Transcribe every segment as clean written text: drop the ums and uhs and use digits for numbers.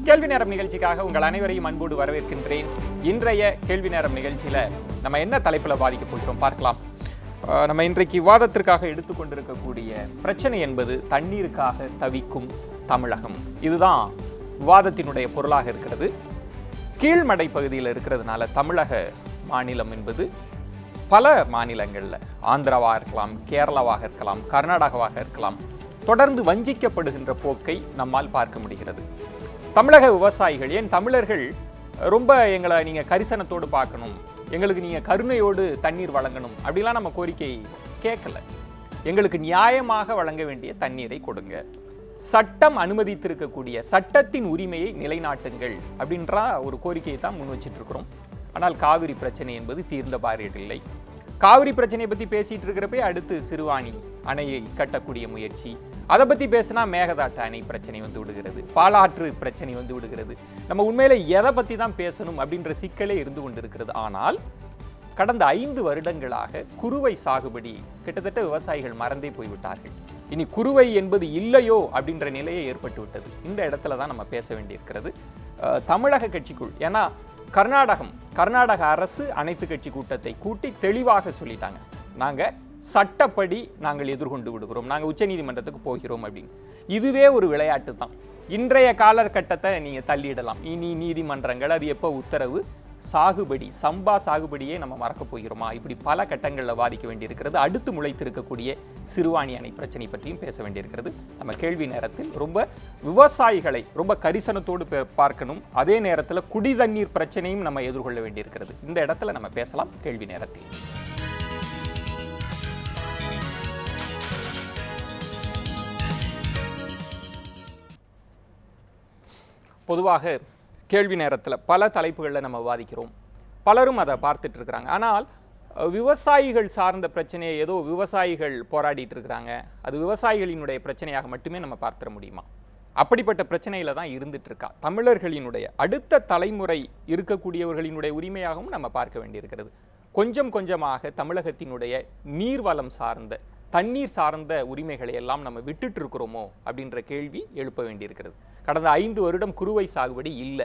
கேள்வி நேரம் நிகழ்ச்சிக்காக உங்கள் அனைவரையும் அன்போடு வரவேற்கின்றேன். இன்றைய கேள்வி நேரம் நிகழ்ச்சியில நம்ம என்ன தலைப்புல பாதிக்க போகிறோம் பார்க்கலாம். நம்ம இன்றைக்கு விவாதத்திற்காக எடுத்துக்கொண்டிருக்கக்கூடிய பிரச்சனை என்பது தண்ணீருக்காக தவிக்கும் தமிழகம். இதுதான் விவாதத்தினுடைய பொருளாக இருக்கிறது. கீழ்மடை பகுதியில் இருக்கிறதுனால தமிழக மாநிலம் என்பது பல மாநிலங்களில் ஆந்திராவாக இருக்கலாம், கேரளாவாக இருக்கலாம், கர்நாடகாவாக இருக்கலாம், தொடர்ந்து வஞ்சிக்கப்படுகின்ற போக்கை நம்மால் பார்க்க முடிகிறது. தமிழக விவசாயிகள், ஏன் தமிழர்கள் ரொம்ப எங்களை நீங்கள் கரிசனத்தோடு பார்க்கணும், எங்களுக்கு நீங்கள் கருணையோடு தண்ணீர் வழங்கணும் அப்படிலாம் நம்ம கோரிக்கை கேட்கல. எங்களுக்கு நியாயமாக வழங்க வேண்டிய தண்ணீரை கொடுங்க, சட்டம் அனுமதித்திருக்கக்கூடிய சட்டத்தின் உரிமையை நிலைநாட்டுங்கள் அப்படின்ற ஒரு கோரிக்கையை தான் முன் வச்சிட்டு இருக்கிறோம். ஆனால் காவிரி பிரச்சனை என்பது தீர்ந்த பாரில்லை. காவிரி பிரச்சனையை பற்றி பேசிட்டு இருக்கிறப்ப அடுத்து சிறுவாணி அணையை கட்டக்கூடிய முயற்சி, அதை பற்றி பேசினா மேகதாட்டு அணை பிரச்சனை வந்து விடுகிறது, பாலாற்று பிரச்சனை வந்து விடுகிறது. நம்ம உண்மையில எதை பற்றி தான் பேசணும் அப்படின்ற சிக்கலே இருந்து கொண்டிருக்கிறது. ஆனால் கடந்த 5 வருடங்களாக குறுவை சாகுபடி கிட்டத்தட்ட விவசாயிகள் மறந்தே போய்விட்டார்கள். இனி குறுவை என்பது இல்லையோ அப்படின்ற நிலையை ஏற்பட்டு விட்டது. இந்த இடத்துல தான் நம்ம பேச வேண்டியிருக்கிறது. தமிழக கட்சிக்குள், ஏன்னா கர்நாடக அரசு அனைத்து கட்சி கூட்டத்தை கூட்டி தெளிவாக சொல்லிட்டாங்க, நாங்கள் சட்டப்படி நாங்கள் எதிர்கொண்டு விடுகிறோம், நாங்கள் உச்சநீதிமன்றத்துக்கு போகிறோம் அப்படின்னு. இதுவே ஒரு விளையாட்டு தான். இன்றைய காலகட்டத்தை நீங்கள் தள்ளிடலாம். இனி நீதிமன்றங்கள், அது எப்போ உத்தரவு, சாகுபடி சம்பா சாகுபடியே நம்ம மறக்க போகிறோமா, இப்படி பல கட்டங்களில் வாதிக்க வேண்டியிருக்கிறது. அடுத்து முளைத்திருக்கக்கூடிய சிறுவாணி அணை பிரச்சனை பற்றியும் பேச வேண்டியிருக்கிறது. நம்ம கேள்வி நேரத்தில் ரொம்ப விவசாயிகளை ரொம்ப கரிசனத்தோடு பார்க்கணும், அதே நேரத்தில் குடி தண்ணீர் பிரச்சனையும் நம்ம எதிர்கொள்ள வேண்டியிருக்கிறது. இந்த இடத்துல நம்ம பேசலாம் கேள்வி நேரத்தில். பொதுவாக கேள்வி நேரத்தில் பல தலைப்புகளில் நம்ம விவாதிக்கிறோம், பலரும் அதை பார்த்துட்டு இருக்கிறாங்க. ஆனால் விவசாயிகள் சார்ந்த பிரச்சனையை ஏதோ விவசாயிகள் போராடிட்டு இருக்கிறாங்க, அது விவசாயிகளினுடைய பிரச்சனையாக மட்டுமே நம்ம பார்த்துட முடியுமா? அப்படிப்பட்ட பிரச்சனையில தான் இருந்துட்டு இருக்கா. தமிழர்களினுடைய அடுத்த தலைமுறை இருக்கக்கூடியவர்களினுடைய உரிமையாகவும் நம்ம பார்க்க வேண்டியிருக்கிறது. கொஞ்சம் கொஞ்சமாக தமிழகத்தினுடைய நீர்வளம் சார்ந்த, தண்ணீர் சார்ந்த உரிமைகளை எல்லாம் நம்ம விட்டுட்டு இருக்கிறோமோ அப்படின்ற கேள்வி எழுப்ப வேண்டியிருக்கிறது. கடந்த 5 வருடம் குறுவை சாகுபடி இல்லை.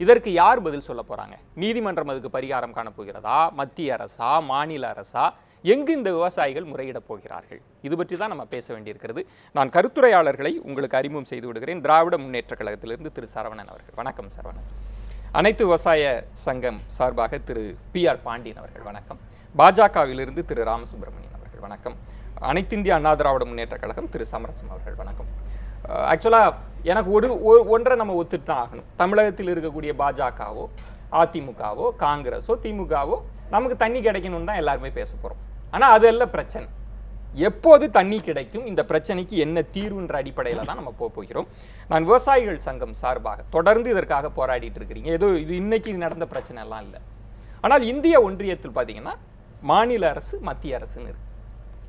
இதற்கு யார் பதில் சொல்ல போறாங்க? நீதிமன்றம் அதுக்கு பரிகாரம் காணப்போகிறதா? மத்திய அரசா, மாநில அரசா? எங்கு இந்த விவசாயிகள் முறையிட போகிறார்கள்? இது பற்றி தான் நம்ம பேச வேண்டியிருக்கிறது. நான் கருத்துரையாளர்களை உங்களுக்கு அறிமுகம் செய்து விடுகிறேன். திராவிட முன்னேற்ற கழகத்திலிருந்து திரு சரவணன் அவர்கள். வணக்கம் சரவணன். அனைத்து விவசாய சங்கம் சார்பாக திரு PR பாண்டியன் அவர்கள். வணக்கம். பாஜகவிலிருந்து திரு ராமசுப்ரமணியன் அவர்கள். வணக்கம். அனைத்து இந்திய அண்ணா திராவிட முன்னேற்ற கழகம் திரு சமரசம் அவர்கள். வணக்கம். ஆக்சுவலாக எனக்கு ஒன்றை நம்ம ஒத்துட்டு தான் ஆகணும். தமிழகத்தில் இருக்கக்கூடிய பாஜகவோ, அதிமுகவோ, காங்கிரஸோ, திமுகவோ நமக்கு தண்ணி கிடைக்கணும்னு தான் எல்லாருமே பேச போகிறோம். ஆனால் அது எல்லாம் பிரச்சனை. எப்போது தண்ணி கிடைக்கும், இந்த பிரச்சனைக்கு என்ன தீர்வுன்ற அடிப்படையில் தான் நம்ம போகிறோம். நான் விவசாயிகள் சங்கம் சார்பாக தொடர்ந்து இதற்காக போராடிட்டு இருக்கிறீங்க. ஏதோ இது இன்னைக்கு நடந்த பிரச்சனை எல்லாம் இல்லை. ஆனால் இந்திய ஒன்றியத்தில் பார்த்தீங்கன்னா மாநில அரசு, மத்திய அரசுன்னு இருக்கு.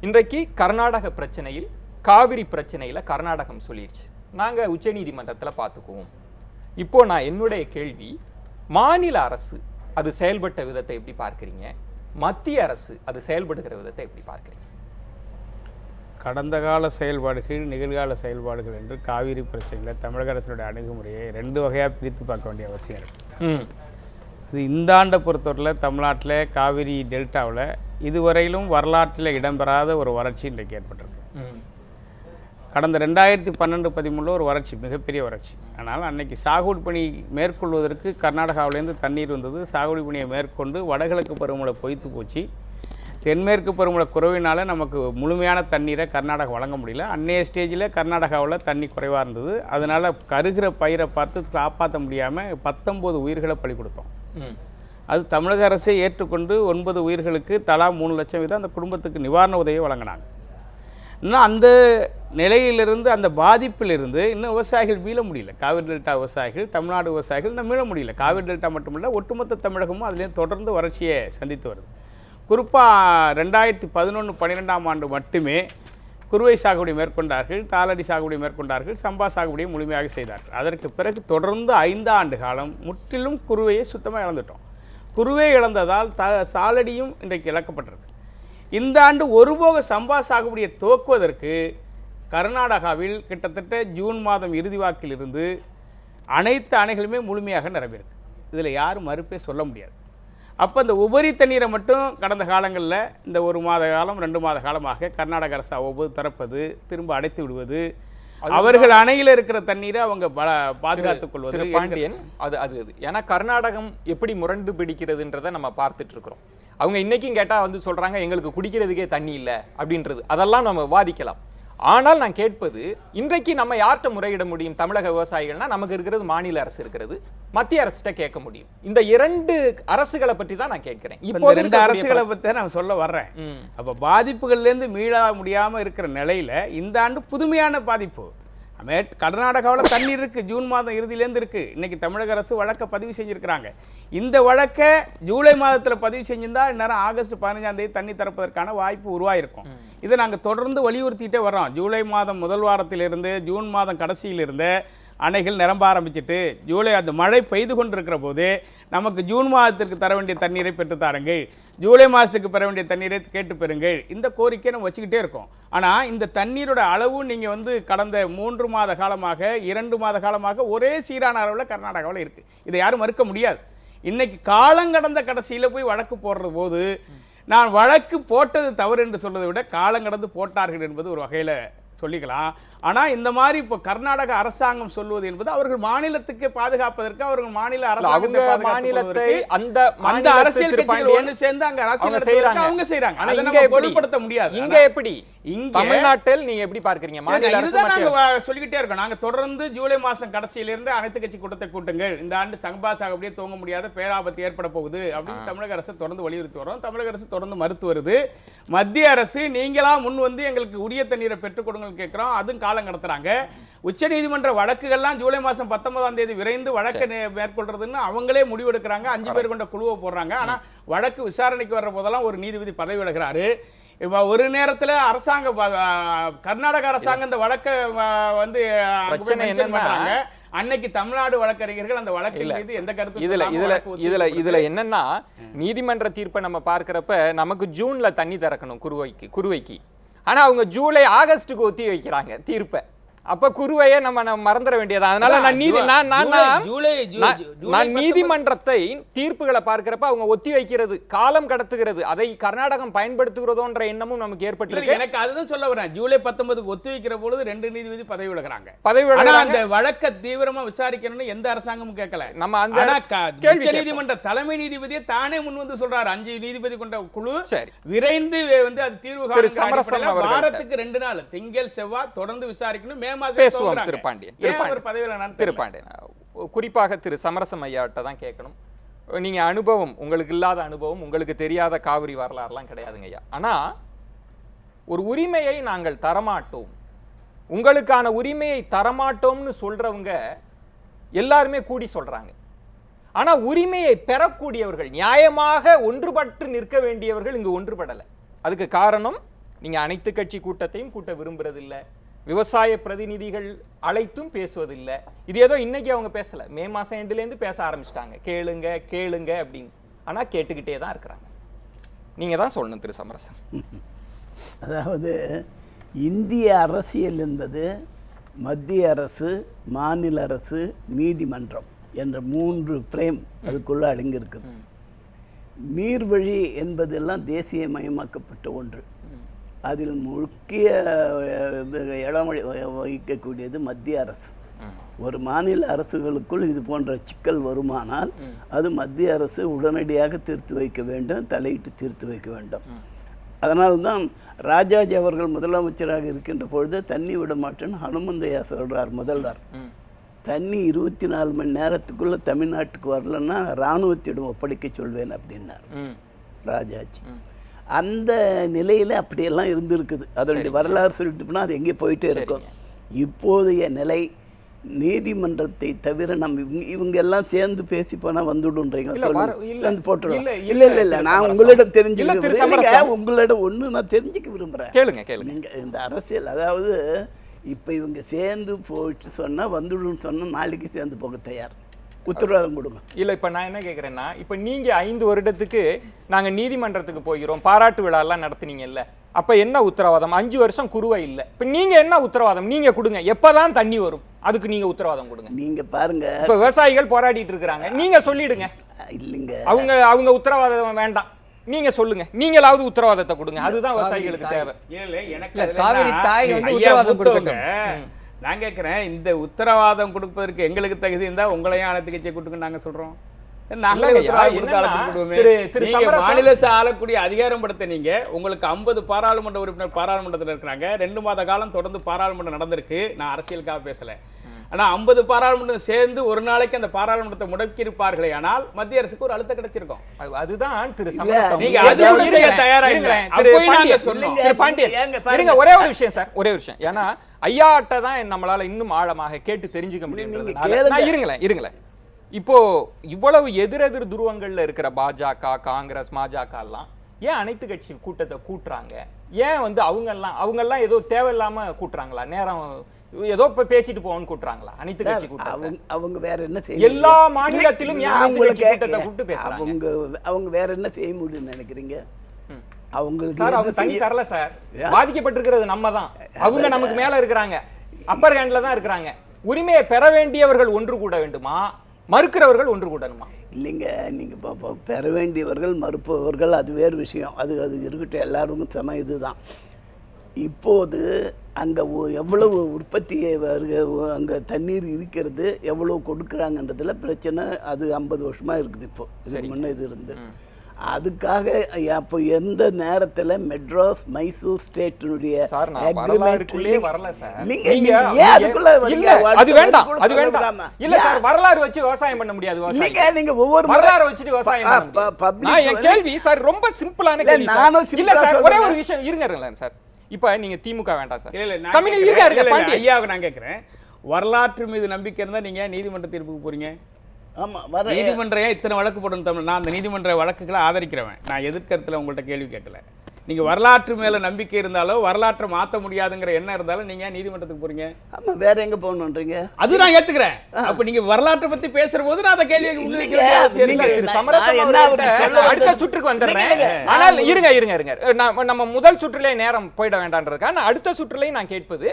இன்றைக்கு கர்நாடக பிரச்சனையில், காவிரி பிரச்சனையில் கர்நாடகம் சொல்லிடுச்சு, நாங்கள் உச்சநீதிமன்றத்தில் பார்த்துக்குவோம். இப்போ நான் என்னுடைய கேள்வி, மாநில அரசு அது செயல்பட்ட விதத்தை எப்படி பார்க்குறீங்க? மத்திய அரசு அது செயல்படுகிற விதத்தை எப்படி பார்க்குறீங்க? கடந்த கால செயல்பாடுகள், நிகழ்கால செயல்பாடுகள் என்று காவிரி பிரச்சனையில் தமிழக அரசினுடைய அணுகுமுறையை 2 வகையாக பிரித்து பார்க்க வேண்டிய அவசியம் இருக்குது. இது இந்த ஆண்டை பொறுத்தவரையில் தமிழ்நாட்டில் காவிரி டெல்டாவில் இதுவரையிலும் வரலாற்றில் இடம்பெறாத ஒரு வறட்சி இன்றைக்கு ஏற்பட்டிருக்கு. கடந்த 2012-13 ஒரு வறட்சி, மிகப்பெரிய வறட்சி. ஆனால் அன்னைக்கு சாகுபடி பணி மேற்கொள்வதற்கு கர்நாடகாவிலேருந்து தண்ணீர் வந்தது. சாகுபடி பணியை மேற்கொண்டு வடகிழக்கு பருவமழை பொய்த்து போச்சு. தென்மேற்கு பருவமழை குறைவினால நமக்கு முழுமையான தண்ணீரை கர்நாடகா வழங்க முடியல. அன்னைய ஸ்டேஜில் கர்நாடகாவில் தண்ணி குறைவாக இருந்தது. அதனால் கருகிற பயிரை பார்த்து காப்பாற்ற முடியாமல் 19 உயிர்களை பலி கொடுத்தோம். அது தமிழக அரசை ஏற்றுக்கொண்டு 9 உயிர்களுக்கு தலா 3 லட்சம் வீதம் அந்த குடும்பத்துக்கு நிவாரண உதவியை வழங்கினாங்க. இன்னும் அந்த நிலையிலிருந்து, அந்த பாதிப்பிலிருந்து இன்னும் விவசாயிகள் மீள முடியல. காவிரி டெல்டா விவசாயிகள், தமிழ்நாடு விவசாயிகள் இன்னும் மீள முடியல. காவிரி டெல்டா மட்டுமில்லை, ஒட்டுமொத்த தமிழகமும் அதுலேருந்து தொடர்ந்து வறட்சியை சந்தித்து வருது. குறிப்பாக 2011-12ஆம் ஆண்டு மட்டுமே குறுவை சாகுபடி மேற்கொண்டார்கள், தாளடி சாகுபடி மேற்கொண்டார்கள், சம்பா சாகுபடியை முழுமையாக செய்தார்கள். அதற்கு பிறகு தொடர்ந்து 5 ஆண்டு காலம் முற்றிலும் குறுவையை சுத்தமாக இழந்துட்டோம். குறுவை இழந்ததால் சாலடியும் இன்றைக்கு இழக்கப்பட்டிருக்கு. இந்த ஆண்டு ஒருபோக சம்பா சாகுபடியை துவக்குவதற்கு கர்நாடகாவில் கிட்டத்தட்ட ஜூன் மாதம் இறுதி வாக்கிலிருந்து அனைத்து அணைகளுமே முழுமையாக நிரம்பியிருக்கு. இதில் யாரும் மறுப்பே சொல்ல முடியாது. அப்போ இந்த உபரி தண்ணீரை மட்டும் கடந்த காலங்களில் இந்த 1 மாத காலம் 2 மாத காலமாக கர்நாடக அரசு அவ்வப்போது திறப்பது, திரும்ப அடைத்து விடுவது, அவர்கள் அணையில் இருக்கிற தண்ணீரை அவங்க பாதுகாத்துக் கொள்வது. பாண்டியன் அது ஏன்னா கர்நாடகம் எப்படி முரண்டு பிடிக்கிறதுன்றதை நம்ம பார்த்துட்டு இருக்கிறோம். அவங்க இன்னைக்கும் கேட்டால் வந்து சொல்றாங்க எங்களுக்கு குடிக்கிறதுக்கே தண்ணி இல்லை அப்படின்றது. அதெல்லாம் நம்ம விவாதிக்கலாம். ஆனால் நான் கேட்பது, இன்றைக்கு நம்ம யார்கிட்ட முறையிட முடியும்? தமிழக விவசாயிகள்னா நமக்கு இருக்கிறது மாநில அரசு இருக்கிறது, மத்திய அரசிட்ட கேட்க முடியும். இந்த 2 அரசுகளை பற்றி தான் நான் கேட்கிறேன். இப்போ 2 அரசுகளை பற்றி நான் சொல்ல வர்றேன். அப்போ பாதிப்புகள்லேருந்து மீள முடியாமல் இருக்கிற நிலையில் இந்த ஆண்டு புதுமையான பாதிப்பு. கர்நாடகாவில் தண்ணீர் இருக்குது, ஜூன் மாதம் இறுதியிலேருந்து இருக்குது. இன்னைக்கு தமிழக அரசு வழக்கை பதிவு செஞ்சுருக்கிறாங்க. இந்த வழக்கை ஜூலை மாதத்தில் பதிவு செஞ்சிருந்தா இந்நேரம் ஆகஸ்ட் 15ஆம் தேதி தண்ணி திறப்பதற்கான வாய்ப்பு உருவாயிருக்கும். இதை நாங்கள் தொடர்ந்து வலியுறுத்திட்டே வர்றோம். ஜூலை மாதம் முதல் வாரத்திலிருந்து ஜூன் மாதம் கடைசியிலிருந்து அணைகள் நிரம்ப ஆரம்பிச்சுட்டு ஜூலை அந்த மழை பெய்து கொண்டிருக்கிற போது நமக்கு ஜூன் மாதத்திற்கு தர வேண்டிய தண்ணீரை பெற்றுத்தாருங்கள், ஜூலை மாதத்துக்கு பெற வேண்டிய தண்ணீரை கேட்டு பெறுங்கள், இந்த கோரிக்கையை நம்ம வச்சுக்கிட்டே இருக்கோம். ஆனால் இந்த தண்ணீரோட அளவு நீங்கள் வந்து கடந்த 3 மாத காலமாக 2 மாத காலமாக ஒரே சீரான அளவில் கர்நாடகாவில் இருக்குது. இதை யாரும் மறுக்க முடியாது. இன்னைக்கு காலங்கடந்த கடைசியில் போய் வழக்கு போடுற போது நான் வழக்கு போட்டது தவறு என்று சொல்வதை விட காலங்கடந்து போட்டார்கள் என்பது ஒரு வகையில் சொல்லிக்கலாம். ஆனால் இந்த மாதிரி இப்போ கர்நாடக அரசாங்கம் சொல்வது என்பது அவர்கள் மாநிலத்துக்கு பாதுகாப்பதற்கு, அவர்கள் மாநில அரசாங்கத்தை அந்த அரசியல் கட்சிகள் ஒன்று சேர்ந்து அங்க அரசியல் செய்யறாங்க, அவங்க செய்யறாங்க. அதை நம்ம பொருட்படுத்த முடியாது. இங்க எப்படி தமிழ்நாட்டில் நீங்க எப்படி பார்க்கறீங்க? மாநில அரசு நாங்க சொல்லிக்கிட்டே இருக்கோம். நாங்க தொடர்ந்து ஜூலை மாதம் கடைசியிலிருந்து அனைத்து கட்சி கூட்டத்தை கூட்டுங்கள், இந்த ஆண்டு சங்பாஸ் அப்படியே தூங்க முடியாத பேராபத்து ஏற்பட போகுது அப்படின்னு தமிழக அரசு தொடர்ந்து வலியுறுத்தி வரோம். தமிழக அரசு தொடர்ந்து மறுத்து வருது. மத்திய அரசு நீங்களா முன் வந்து எங்களுக்கு உரிய தண்ணீரை பெற்றுக் கொடுங்கள் கேட்கிறோம், அதுவும் காலம் கடத்துறாங்க. உச்ச நீதிமன்ற வழக்குகள்லாம் ஜூலை மாதம் 19ஆம் தேதி விரைந்து வழக்கை மேற்கொள்றதுன்னு அவங்களே முடிவெடுக்கிறாங்க. 5 பேர் கொண்ட குழுவை போடுறாங்க. ஆனா வழக்கு விசாரணைக்கு வர்ற போதெல்லாம் ஒரு நீதிபதி பதவி விலகிறாரு. ஒரு நேரத்தில் அரசாங்கம் கர்நாடக அரசாங்கம் இந்த வழக்கை வந்து அன்னைக்கு தமிழ்நாடு வழக்கறிஞர்கள் அந்த வழக்கின் மீது எந்த கருத்து இதுல என்னன்னா, நீதிமன்ற தீர்ப்பை நம்ம பார்க்கிறப்ப நமக்கு ஜூன்ல தண்ணி திறக்கணும் குறுவைக்கு, ஆனா அவங்க ஜூலை ஆகஸ்டுக்கு ஒத்தி வைக்கிறாங்க தீர்ப்பை. அப்ப குருவையை நம்ம மறந்துட வேண்டியது. அதனால நான் நீதிமன்றத்தை தீர்ப்புகளை பார்க்கிறப்ப அவங்க ஒத்தி வைக்கிறது, காலம் கடத்துகிறது, அதை கர்நாடகம் பயன்படுத்துகிறதோன்ற எண்ணமும் நமக்கு ஏற்பட்டிருக்கு. எனக்கு அதுதான் சொல்ல வரேன். ஜூலை 19 ஒத்தி வைக்கிற பொழுது 2 நீதிபதி பதவி விலகிறாங்க. அந்த வழக்க தீவிரமா விசாரிக்கணும்னு எந்த அரசாங்கமும் கேட்கல. நம்ம அந்த நீதிமன்ற தலைமை நீதிபதியை தானே முன் வந்து சொல்றாரு, 5 நீதிபதி கொண்ட குழு விரைந்து வந்து அது தீர்வு காண வாரத்துக்கு 2 நாள் திங்கள் செவ்வாய் தொடர்ந்து விசாரிக்கணும். பேசுவோம் திருப்பாண்டியன். குறிப்பாக திரு சமரசம் ஐயாட்ட தான் கேட்கணும். நீங்க அனுபவம், உங்களுக்கு இல்லாத அனுபவம், உங்களுக்கு தெரியாத காவிரி வரலாறுலாம் கிடையாதுங்க ஐயா. ஆனா ஒரு உரிமையை நாங்கள் தரமாட்டோம், உங்களுக்கான உரிமையை தரமாட்டோம்னு சொல்றவங்க எல்லாருமே கூடி சொல்றாங்க. ஆனா உரிமையை பெறக்கூடியவர்கள், நியாயமாக ஒன்றுபட்டு நிற்க வேண்டியவர்கள் இங்கு ஒன்றுபடலை. அதுக்கு காரணம், நீங்க அனைத்து கட்சி கூட்டத்தையும் கூட்ட விரும்புறதில்லை, விவசாய பிரதிநிதிகள் அழைத்தும் பேசுவதில்லை. இது ஏதோ இன்னைக்கு அவங்க பேசல, மே மாசம் எண்டுலேருந்து பேச ஆரம்பிச்சிட்டாங்க, கேளுங்க கேளுங்க அப்படின்னு. ஆனா கேட்டுக்கிட்டே தான் இருக்கிறாங்க. நீங்க தான் சொல்லணும் திரு சமரசன். அதாவது இந்திய அரசியல் என்பது மத்திய அரசு, மாநில அரசு, நீதிமன்றம் என்ற 3 ஃப்ரேம் அதுக்குள்ள அடங்கி இருக்குது. நீர்வழி என்பதெல்லாம் தேசியமயமாக்கப்பட்ட ஒன்று. அதில் முக்கிய இடம் வகிக்கக்கூடியது மத்திய அரசு. ஒரு மாநில அரசுகளுக்குள் இது போன்ற சிக்கல் வருமானால் அது மத்திய அரசு உடனடியாக தீர்த்து வைக்க வேண்டும், தலையிட்டு தீர்த்து வைக்க வேண்டும். அதனால்தான் ராஜாஜி அவர்கள் முதலமைச்சராக இருக்கின்ற பொழுது தண்ணி விட மாட்டேன்னு ஹனுமந்தையா சொல்றார் முதல்வர். தண்ணி 24 மணி நேரத்துக்குள்ள தமிழ்நாட்டுக்கு வரலன்னா இராணுவத்திடம் ஒப்படைக்க சொல்வேன் அப்படின்னார் ராஜாஜி. அந்த நிலையில் அப்படியெல்லாம் இருந்திருக்குது. அதனுடைய வரலாறு சொல்லிட்டு போனால் அது எங்கே போயிட்டே இருக்கும். இப்போதைய நிலை நீதிமன்றத்தை தவிர நம்ம இவங்க எல்லாம் சேர்ந்து பேசி போனால் வந்துடுன்றீங்க, சொல்லுங்க போட்டுருவோம். இல்லை இல்லை இல்லை, நான் உங்களிடம் தெரிஞ்சுக்க உங்களிடம் ஒன்று நான் தெரிஞ்சுக்க விரும்புகிறேன். நீங்கள் இந்த அரசியல், அதாவது இப்போ இவங்க சேர்ந்து போயிட்டு சொன்னால் வந்துடுன்னு சொன்னால் நாளைக்கு சேர்ந்து போக தயார். உத்தரவாதம் கொடுங்க. இல்ல இப்ப நான் என்ன கேக்குறேன்னா, இப்ப நீங்க 5 வருடத்துக்கு நாங்க நீதிமன்றத்துக்கு போகிறோம், பாராட்டு விழா எல்லாம் நடத்துனீங்கல்ல, அப்ப என்ன உத்தரவாதம்? 5 வருஷம் குருவை இல்ல. இப்ப நீங்க என்ன உத்தரவாதம் நீங்க கொடுங்க? எப்பதான் தண்ணி வரும் அதுக்கு நீங்க உத்தரவாதம் கொடுங்க. நீங்க பாருங்க, இப்ப விவசாயிகள் போராடிட்டு இருக்காங்க, நீங்க சொல்லிடுங்க. இல்லைங்க, அவங்க உத்தரவாதம் வேண்டாம், நீங்க சொல்லுங்க, நீங்களாவது உத்தரவாதத்தை கொடுங்க. அதுதான் விவசாயிகளுக்கு தேவை. காவிரி தாய் வந்து உத்தரவாதம் கொடுக்கட்டும். நான் கேட்கிறேன், இந்த உத்தரவாதம் கொடுப்பதற்கு எங்களுக்கு தகுதி இருந்தா உங்களையும் அனைத்து கட்சியை கூட்டுங்க நாங்க சொல்றோம். மாநில ஆளக்கூடிய அதிகாரம் படுத்த நீங்க உங்களுக்கு 50 பாராளுமன்ற உறுப்பினர் பாராளுமன்றத்தில் இருக்கிறாங்க. 2 மாத காலம் தொடர்ந்து பாராளுமன்றம் நடந்திருக்கு. நான் அரசியலுக்காக பேசல. ஆனா 50 பாராளுமன்றம் சேர்ந்து ஒரு நாளைக்கு அந்த பாராளுமன்றத்தை முடக்கி இருப்பார்களே, ஆனால் மத்திய அரசுக்கு ஒரு அழுத்தம் கிடைச்சிருக்கும். அதுதான் திரு பாண்டியன். ஒரே ஒரு விஷயம் சார், ஒரே ஒரு விஷயம். ஏன்னா ஐயாட்ட தான் நம்மளால இன்னும் ஆழமாக கேட்டு தெரிஞ்சுக்க முடியும். இருங்களேன். இப்போ இவ்வளவு எதிரெதிர் துருவங்கள்ல இருக்கிற பாஜக, காங்கிரஸ், மஜக எல்லாம் ஏன் அனைத்து கட்சி கூட்டத்தை கூட்டுறாங்க? ஏன் வந்து அவங்க எல்லாம் ஏதோ தேவையில்லாம கூட்டுறாங்களா? நேரம் ஏதோ பேசிட்டு போவோம்னு கூட்டுறாங்களா அனைத்து கட்சி கூட்டத்தை? அவங்க வேற என்ன செய்ய, எல்லா மாநிலத்திலும் ஏன் அனைத்து கட்சி கூட்டத்தை கூப்பிட்டு பேசுறாங்க? அவங்க வேற என்ன செய்ய முடியும்னு நினைக்கிறீங்க? அவங்களுக்கு சார் அவங்க தனி தரல சார், பாதிக்கப்பட்டிருக்கிறது நம்ம தான். அவங்க நமக்கு மேல இருக்கிறாங்க, அப்பர் ஹேண்ட்ல தான் இருக்கிறாங்க. உரிமையை பெற வேண்டியவர்கள் ஒன்று கூட வேண்டுமா, மறுக்கிறவர்கள் ஒன்று கூடணுமா? இல்லைங்க, நீங்கள் பெற வேண்டியவர்கள் மறுப்பவர்கள் அது வேறு விஷயம். அது இருக்கட்டும், எல்லாருக்கும் சம இதுதான். இப்போது அங்கே எவ்வளவு உற்பத்தியை அங்கே தண்ணீர் இருக்கிறது, எவ்வளவு கொடுக்குறாங்கன்றதுல பிரச்சனை. அது 50 வருஷமாக இருக்குது. இப்போ இதுக்கு முன்னே இது இருந்து அதுக்காக அப்போ எந்த நேரத்தில் மெட்ராஸ் மைசூர் ஸ்டேட்டினுடைய வரலாறு வச்சு விவசாயம் பண்ண முடியாது. நீங்க ஒவ்வொரு வரலாறு வச்சுட்டு விவசாயம் கேள்வி சார் ரொம்ப சிம்பிளான கேள்வி. இல்ல சார் ஒரே ஒரு விஷயம் இருங்க சார். இப்ப நீங்க திமுக வேண்டாம் சார், நான் கேட்கிறேன், வரலாற்று மீது நம்பிக்கை இருந்தா நீங்க நீதிமன்ற தீர்ப்புக்கு போறீங்க. நீதிமன்றம் இத்தனை வழக்கு போடணும் தமிழ். நான் அந்த நீதிமன்ற வழக்குகளை ஆதரிக்கிறவன். நான் எதிர்க்கருத்துல உங்கள்கிட்ட கேள்வி கேட்கல. நீங்க வரலாற்று மேல நம்பிக்கை இருந்தாலோ வரலாற்றை மாற்ற முடியாதுங்கிற எண்ணம் இருந்தாலும் நீங்க நீதிமன்றத்துக்கு போறீங்க. ஆமா, வேற எங்க போகணும்ன்றீங்க? அது நான் ஏத்துக்கிறேன். அப்ப நீங்க வரலாற்றை பத்தி பேசுற போது நான் அந்த கேள்வியை அடுத்த சுற்றுக்கு வந்துடுறேன். ஆனால் இருங்க நம்ம முதல் சுற்றுலே நேரம் போயிட வேண்டாம்ன்றதுக்காக நான் அடுத்த சுற்றுலையும் நான் கேட்பது,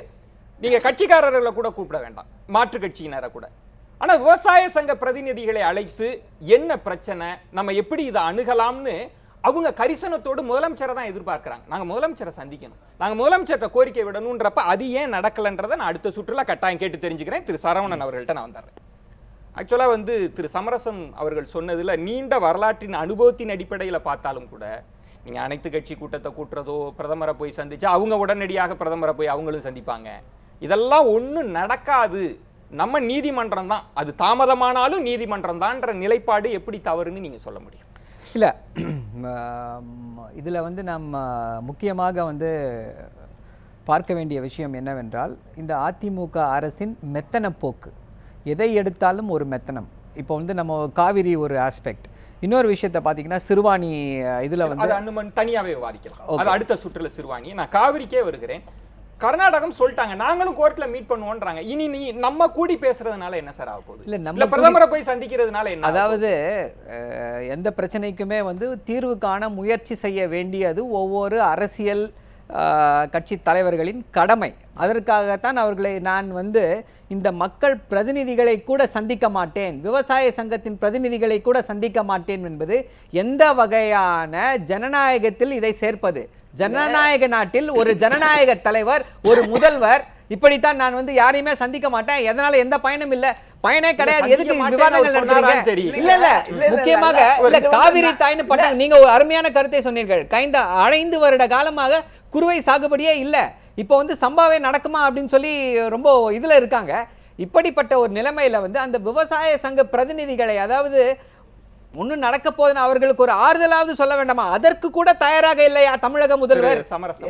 நீங்க கட்சிக்காரர்களை கூட கூப்பிட வேண்டாம், மாற்று கட்சியினரை கூட. ஆனா விவசாய சங்க பிரதிநிதிகளை அழைத்து என்ன பிரச்சனை, நம்ம எப்படி இதை அணுகலாம்னு அவங்க கரிசனத்தோடு முதலமைச்சரை தான் எதிர்பார்க்கிறாங்க. நாங்க முதலமைச்சரை சந்திக்கணும், நாங்க முதலமைச்சர்கிட்ட கோரிக்கை விடணும்ன்றப்ப அது ஏன் நடக்கலன்றதை நான் அடுத்த சுற்றுலா கட்டாயம் கேட்டு தெரிஞ்சுக்கிறேன். திரு சரவணன் அவர்கள்ட்ட நான் வந்துடுறேன். ஆக்சுவலா வந்து திரு சமரசம் அவர்கள் சொன்னதுல நீண்ட வரலாற்றின் அனுபவத்தின் அடிப்படையில் பார்த்தாலும் கூட, நீங்க அனைத்து கட்சி கூட்டத்தை கூட்டுறதோ, பிரதமரை போய் சந்திச்சா அவங்க உடனடியாக பிரதமரை போய் அவங்களும் சந்திப்பாங்க, இதெல்லாம் ஒன்றும் நடக்காது, நம்ம நீதிமன்றம் தான், அது தாமதமானாலும் நீதிமன்றம் தான்ன்ற நிலைப்பாடு எப்படி தவறுன்னு நீங்க சொல்ல முடியும்? இல்லை, இதில் வந்து நம்ம முக்கியமாக வந்து பார்க்க வேண்டிய விஷயம் என்னவென்றால், இந்த அதிமுக அரசின் மெத்தன போக்கு. எதை எடுத்தாலும் ஒரு மெத்தனம். இப்போ வந்து நம்ம காவிரி ஒரு ஆஸ்பெக்ட். இன்னொரு விஷயத்தை பார்த்தீங்கன்னா சிறுவாணி இதில் வந்து தனியாகவே விவாதிக்கலாம். அது அடுத்த சுற்றுல சிறுவாணி. நான் காவிரிக்கே வருகிறேன். கர்நாடகம் சொல்லிட்டாங்க, நாங்களும் கோர்ட்ல மீட் பண்ணுவோன்றாங்க. இனி நீ நம்ம கூடி பேசுறதுனால என்ன சார் ஆக போகுது? இல்ல நம்ம பிரதமரை போய் சந்திக்கிறதுனால என்ன? அதாவது எந்த பிரச்சனைக்குமே வந்து தீர்வு காண முயற்சி செய்ய வேண்டியது ஒவ்வொரு அரசியல் கட்சி தலைவர்களின் கடமை. அதற்காகத்தான் அவர்களை நான் வந்து இந்த மக்கள் பிரதிநிதிகளை கூட சந்திக்க மாட்டேன், விவசாய சங்கத்தின் பிரதிநிதிகளை கூட சந்திக்க மாட்டேன் என்பது எந்த வகையான ஜனநாயகத்தில் இதை சேர்ப்பது? ஜனநாயக நாட்டில் ஒரு ஜனநாயக தலைவர், ஒரு முதல்வர் இப்படித்தான் நான் வந்து யாரையுமே சந்திக்க மாட்டேன், எதனால எந்த பயனும் இல்ல, பயனே கிடையாது, எதுக்கு விவாதங்கள் நடத்துறீங்க? இல்ல முக்கியமாக இல்ல காவிரி தாய்னு பட்டாங்க. நீங்க ஒரு அருமையான கருத்தை சொன்னீர்கள். 5 வருட காலமாக குறுவை சாகுபடியே இல்ல, இப்போ வந்து சம்பாவே நடக்குமா அப்படின்னு சொல்லி ரொம்ப இதுல இருக்காங்க. இப்படிப்பட்ட ஒரு நிலைமையில வந்து அந்த விவசாய சங்க பிரதிநிதிகளை, அதாவது ஒன்னும் நடக்க போதுன்னு அவர்களுக்கு ஒரு ஆறுதலாவது சொல்ல வேண்டாமா? அதற்கு கூட தயாராக இல்லையா தமிழக முதல்வர்?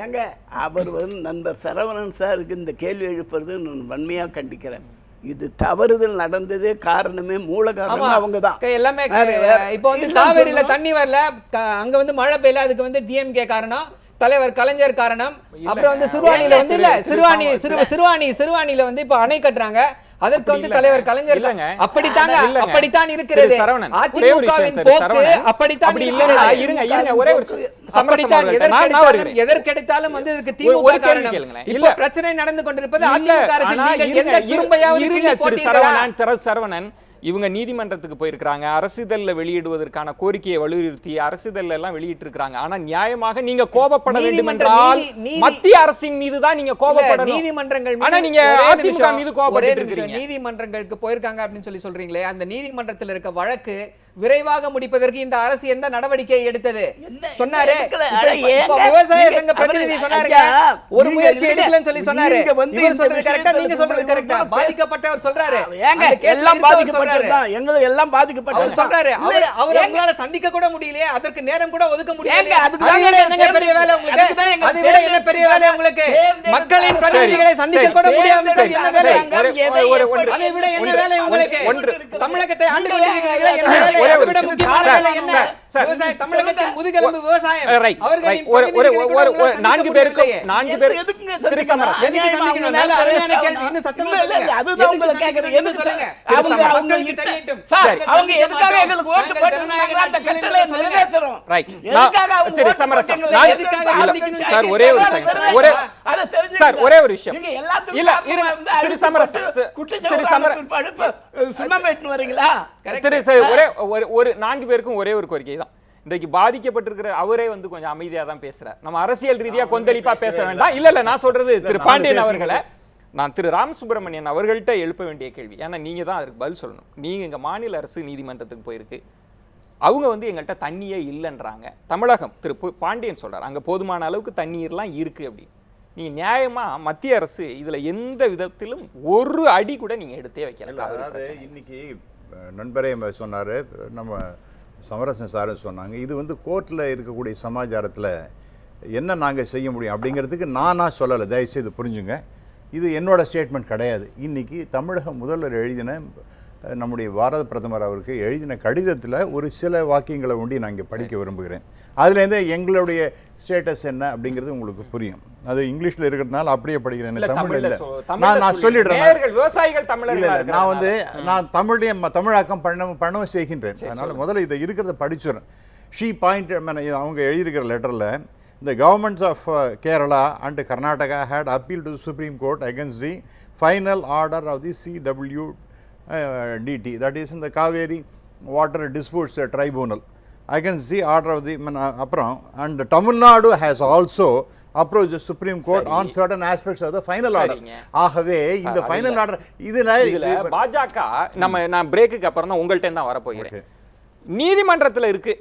ஏங்க, அவர் வந்து நண்பர் சரவணன் சாருக்கு இந்த கேள்வி எழுப்புறது வன்மையா கண்டிக்கிறேன். இது தவறுதல் நடந்ததே காரணமே மூல காரணம் அவங்க தான். எல்லாமே இப்போ வந்து காவேரியில தண்ணி வரல, அங்க வந்து மழை பெய்யல, அதுக்கு வந்து டிஎம்கே காரணம், தலைவர் கலைஞர் காரணம். அப்புறம் வந்து சிறுவாணியில வந்து இல்ல சிறுவாணியில வந்து இப்ப அணை கட்டுறாங்க, அதற்கு வந்து இல்லங்க. தலைவர் கலைஞர் இல்லங்க. அப்படித்தாங்க இல்லங்க. அப்படித்தான் இருக்கிறது. திரு சரவணன், ஒரே ஒரு விஷயம் அதிமுகவின் திரு போக்கு சரவணன். அப்படித்தான் அப்படி இல்லங்க. இருக்கிறது. இருங்க ஒரே ஒரு சமரசம் அப்படித்தான் அவர்கள்ட்ட நான் வருகிறேன். எதற்கெடுத்தாலும் வந்து இதற்கு ஒரு திமுக கேள்வி காரணம். கேளுங்களேன். இப்போ இல்ல. பிரச்சனை நடந்து கொண்டிருப்பது இல்ல, அதிமுக அரசில். ஆனா நீங்கள் இருங்க, எந்த துரும்பையாவது இருங்க கிள்ளி திரு போட்டீர்களா? சரவணன் இவங்க நீதிமன்றத்துக்கு போயிருக்காங்க, அரசிதழ்ல வெளியிடுவதற்கான கோரிக்கையை வலியுறுத்தி அரசிதழ்ல எல்லாம் வெளியிட்டு இருக்காங்க. ஆனா நியாயமாக நீங்க கோபப்பட வேண்டும் என்றால் மத்திய அரசின் மீது தான் நீங்க கோபப்படணும். நீதிமன்றங்கள் ஆனா நீங்க அதிமுக மீது கோபப்பட்டு இருக்கீங்க. நீதிமன்றங்களுக்கு போயிருக்காங்க அப்படின்னு சொல்றீங்களே, அந்த நீதிமன்றத்தில் இருக்க வழக்கு விரைவாக முடிப்பதற்கு இந்த அரசு எந்த நடவடிக்கை எடுத்தது சொன்னாரு? இப்ப விவசாய சங்க பிரதிநிதி சொன்னாருங்க, ஒரு முயற்சி எடுக்கலன்னு சொல்லி சொன்னாரு. இவர் சொல்றது கரெக்டா, நீங்க சொல்றது கரெக்டா? பாதிக்கப்பட்டவர் சொல்றாரு, அந்த கேஸ்ல இருக்கவர் சொல்றாரு, எல்லாம் அவர் பாதிக்கப்பட்டது சொல்றாரு. அவர் அவங்களால சந்திக்க கூட முடியலையே, அதற்கு நேரம் கூட ஒதுக்க முடியல. அதுக்கு அதை விட என்னங்க பெரிய வேலை உங்களுக்கு? அதை விட என்ன பெரிய வேலை உங்களுக்கு? மக்களின் பிரதிநிதிகளை சந்திக்க கூட முடியாம என்ன வேலை? அதை விட என்ன வேலை உங்களுக்கு? தமிழகத்தை ஆண்டு கொண்டிருக்கிறீர்களே, என்ன வேலை? அதை விட முக்கியமான வேலை என்ன? விவசாயம், தமிழகத்தின் முதுகெலும்பு விவசாயம். அவர்களின் நான்கு பேருக்கு திரு சமரசம். எதுக்கு சந்திக்கணும்? நல்ல அருமையான கேள்வி. இன்னும் சத்தமா சொல்லுங்க. எதுக்கு சந்திக்கணும்? என்ன சொல்லுங்க? மக்களுக்கு தெரியட்டும். அவங்க எதுக்காக எங்களுக்கு ஓட்டு போட்டாங்க? அந்த கட்டளை நிறைவேற்றணும். ரைட். திரு சமரசம். சார் ஒரே ஒரு செகண்ட். ஒரே ஒரு விஷயம். இல்ல திரு சமரசம். திரு சமரசம். சுண்ணாம்பு வரீங்களா? ஒரு 4 பேருக்கும் ஒரே ஒரு கோரிக்கை தான். இன்றைக்கு பாதிக்கப்பட்டிருக்கிற அவரே வந்து கொஞ்சம் அமைதியா தான் பேசுறார். நம்ம அரசியல் ரீதியா கொந்தளிப்பா பேச வேண்டாம். இல்ல நான் சொல்றது திரு பாண்டியன் அவர்களை நான் திரு ராமசுப்ரமணியன் அவர்கள்ட்ட எழுப்ப வேண்டிய கேள்வி. ஏன்னா நீங்க தான் அதுக்கு பதில் சொல்லணும். நீங்க எங்க மாநில அரசு நீதிமன்றத்துக்கு போயிருக்கு, அவங்க வந்து எங்கள்கிட்ட தண்ணியே இல்லைன்றாங்க. தமிழகம் திரு பாண்டியன் சொல்றாரு அங்க போதுமான அளவுக்கு தண்ணீர்லாம் இருக்கு அப்படின்னு. நீங்க நியாயமா மத்திய அரசு இதுல எந்த விதத்திலும் ஒரு அடி கூட நீங்க எடுத்தே வைக்கல. அதாவது இன்னைக்கு நண்பரே சொன்னார், நம்ம சமரசன் சாரும் சொன்னாங்க, இது வந்து கோர்ட்டில் இருக்கக்கூடிய சமாச்சாரத்தில் என்ன நாங்கள் செய்ய முடியும் அப்படிங்கிறதுக்கு நானாக சொல்லலை, தயவுசெய்து புரிஞ்சுங்க. இது என்னோட ஸ்டேட்மெண்ட் கிடையாது. இன்றைக்கி தமிழக முதல்வர் எழுதின, நம்முடைய பாரத பிரதமர் அவருக்கு எழுதின கடிதத்தில் ஒரு சில வாக்கியங்களை ஒண்டி நான் இங்கே படிக்க விரும்புகிறேன். அதுலேருந்து எங்களுடைய ஸ்டேட்டஸ் என்ன அப்படிங்கிறது உங்களுக்கு புரியும். அது இங்கிலீஷில் இருக்கிறதுனால அப்படியே படிக்கிறேன், தமிழ் இல்லை. நான் சொல்லிடுறேன், விவசாயிகள் தமிழர்கள் நான் வந்து நான் தமிழாக்கம் பண்ணவும் செய்கின்றேன். அதனால் முதல்ல இதை இருக்கிறத படிச்சுறேன். ஷீ பாயிண்ட் அவங்க எழுதியிருக்கிற லெட்டரில், the governments of Kerala and Karnataka had appealed to the Supreme Court against the final order of the CWDT, that is in the Kaveri Water Disputes Tribunal, against the order of the and Tamil Nadu has also approached the Supreme Court on certain aspects of the final order. ஆகவே இந்த final order இதுல பாஜக நான் பிரேக்குக்கு அப்புறம் தான் உங்கள்ட்ட தான் வர போகிறேன். நீதிமன்றத்தில் இருக்கு,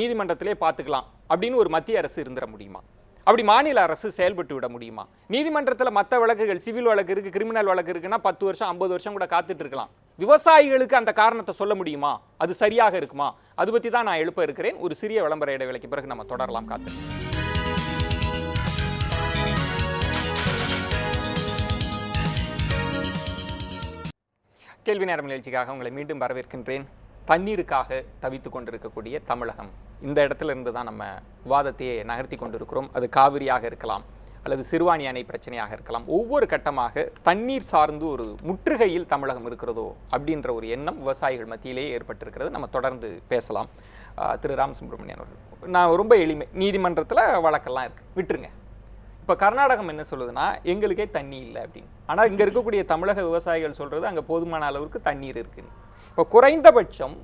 நீதிமன்றத்திலே பார்த்துக்கலாம் அப்படின்னு ஒரு மத்திய அரசு இருந்துட முடியுமா? அப்படி மாநில அரசு செயல்பட்டு விட முடியுமா? நீதிமன்றத்தில் மற்ற வழக்குகள், சிவில் வழக்கு இருக்கு, கிரிமினல் வழக்கு இருக்குன்னா 10 வருஷம் 50 வருஷம் கூட காத்துட்டு இருக்கலாம். விவசாயிகளுக்கு அந்த காரணத்தை சொல்ல முடியுமா? அது சரியாக இருக்குமா? அது பற்றி தான் நான் எழுப்ப இருக்கிறேன். ஒரு சிறிய விளம்பர இடைவேளைக்கு பிறகு நம்ம தொடரலாம். காத்து கேள்வி நேரம் நிகழ்ச்சிக்காக உங்களை மீண்டும் வரவேற்கின்றேன். தண்ணீருக்காக தவித்துக் கொண்டிருக்கக்கூடிய தமிழகம், இந்த இடத்துல இருந்து தான் நம்ம விவாதத்தையே நகர்த்தி கொண்டிருக்கிறோம். அது காவிரியாக இருக்கலாம் அல்லது சிறுவாணி அணை பிரச்சனையாக இருக்கலாம். ஒவ்வொரு கட்டமாக தண்ணீர் சார்ந்து ஒரு முற்றுகையில் தமிழகம் இருக்கிறதோ அப்படின்ற ஒரு எண்ணம் விவசாயிகள் மத்தியிலேயே ஏற்பட்டிருக்கிறது. நம்ம தொடர்ந்து பேசலாம். திரு ராமசுப்ரமணியன் அவர்கள், நான் ரொம்ப எளிமை, நீதிமன்றத்தில் வழக்கெல்லாம் இருக்குது, விட்டுருங்க. இப்போ கர்நாடகம் என்ன சொல்லுதுன்னா எங்களுக்கே தண்ணி இல்லை அப்படின்னு. ஆனால் இங்கே இருக்கக்கூடிய தமிழக விவசாயிகள் சொல்கிறது அங்கே போதுமான அளவுக்கு தண்ணீர் இருக்குன்னு. இப்போ குறைந்தபட்சம்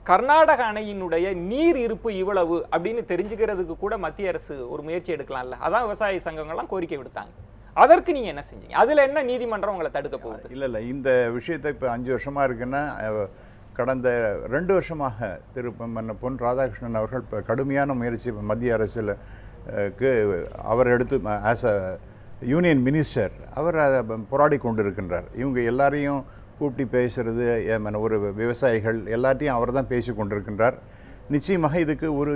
கர்நாடக அணையினுடைய நீர் இருப்பு இவ்வளவு அப்படின்னு தெரிஞ்சுக்கிறதுக்கு கூட மத்திய அரசு ஒரு முயற்சி எடுக்கலாம்ல. அதான் விவசாய சங்கங்கள்லாம் கோரிக்கை விடுத்தாங்க. அதற்கு நீங்க என்ன செஞ்சீங்க? அதுல என்ன நீதிமன்றம் உங்களை தடுக்க போகுது? இல்லை இந்த விஷயத்தை இப்போ 5 வருஷமா இருக்குன்னா, கடந்த 2 வருஷமாக திரு பொன் ராதாகிருஷ்ணன் அவர்கள் இப்போ கடுமையான முயற்சி மத்திய அரசில் அவர் எடுத்து ஆஸ் அ யூனியன் மினிஸ்டர் அவர் போராடி கொண்டிருக்கின்றார். இவங்க எல்லாரையும் கூட்டி பேசுறது, ஒரு விவசாயிகள் எல்லாத்தையும் அவர் தான் பேசி கொண்டிருக்கின்றார். நிச்சயமாக இதுக்கு ஒரு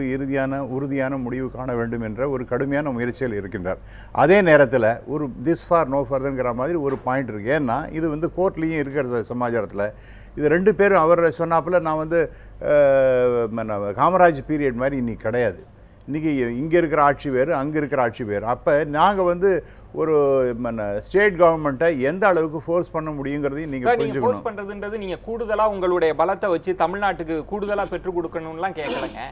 உறுதியான முடிவு காண வேண்டும் என்ற ஒரு கடுமையான முயற்சியில் இருக்கின்றார். அதே நேரத்தில் ஒரு திஸ் ஃபார் நோ ஃபர்தர்ங்கிற மாதிரி ஒரு பாயிண்ட் இருக்குது. ஏன்னா இது வந்து கோர்ட்லேயும் இருக்கிற சமாச்சாரத்தில் இது 2 பேரும் அவர் சொன்னாப்புல நான் வந்து காமராஜ் பீரியட் மாதிரி இன்னைக்கு கிடையாது. இன்றைக்கி இங்கே இருக்கிற ஆட்சி வேறு, அங்கே இருக்கிற ஆட்சி வேறு. அப்போ நாங்கள் வந்து ஒரு ஸ்டேட் கவர்மெண்ட்டை எந்த அளவுக்கு ஃபோர்ஸ் பண்ண முடியுங்கிறதையும் நீங்கள் புரிஞ்சுக்கணும். ஃபோர்ஸ் பண்ணுறதுன்றது நீங்கள் கூடுதலாக உங்களுடைய பலத்தை வச்சு தமிழ்நாட்டுக்கு கூடுதலாக பெற்றுக் கொடுக்கணும்லாம் கேட்கலங்க.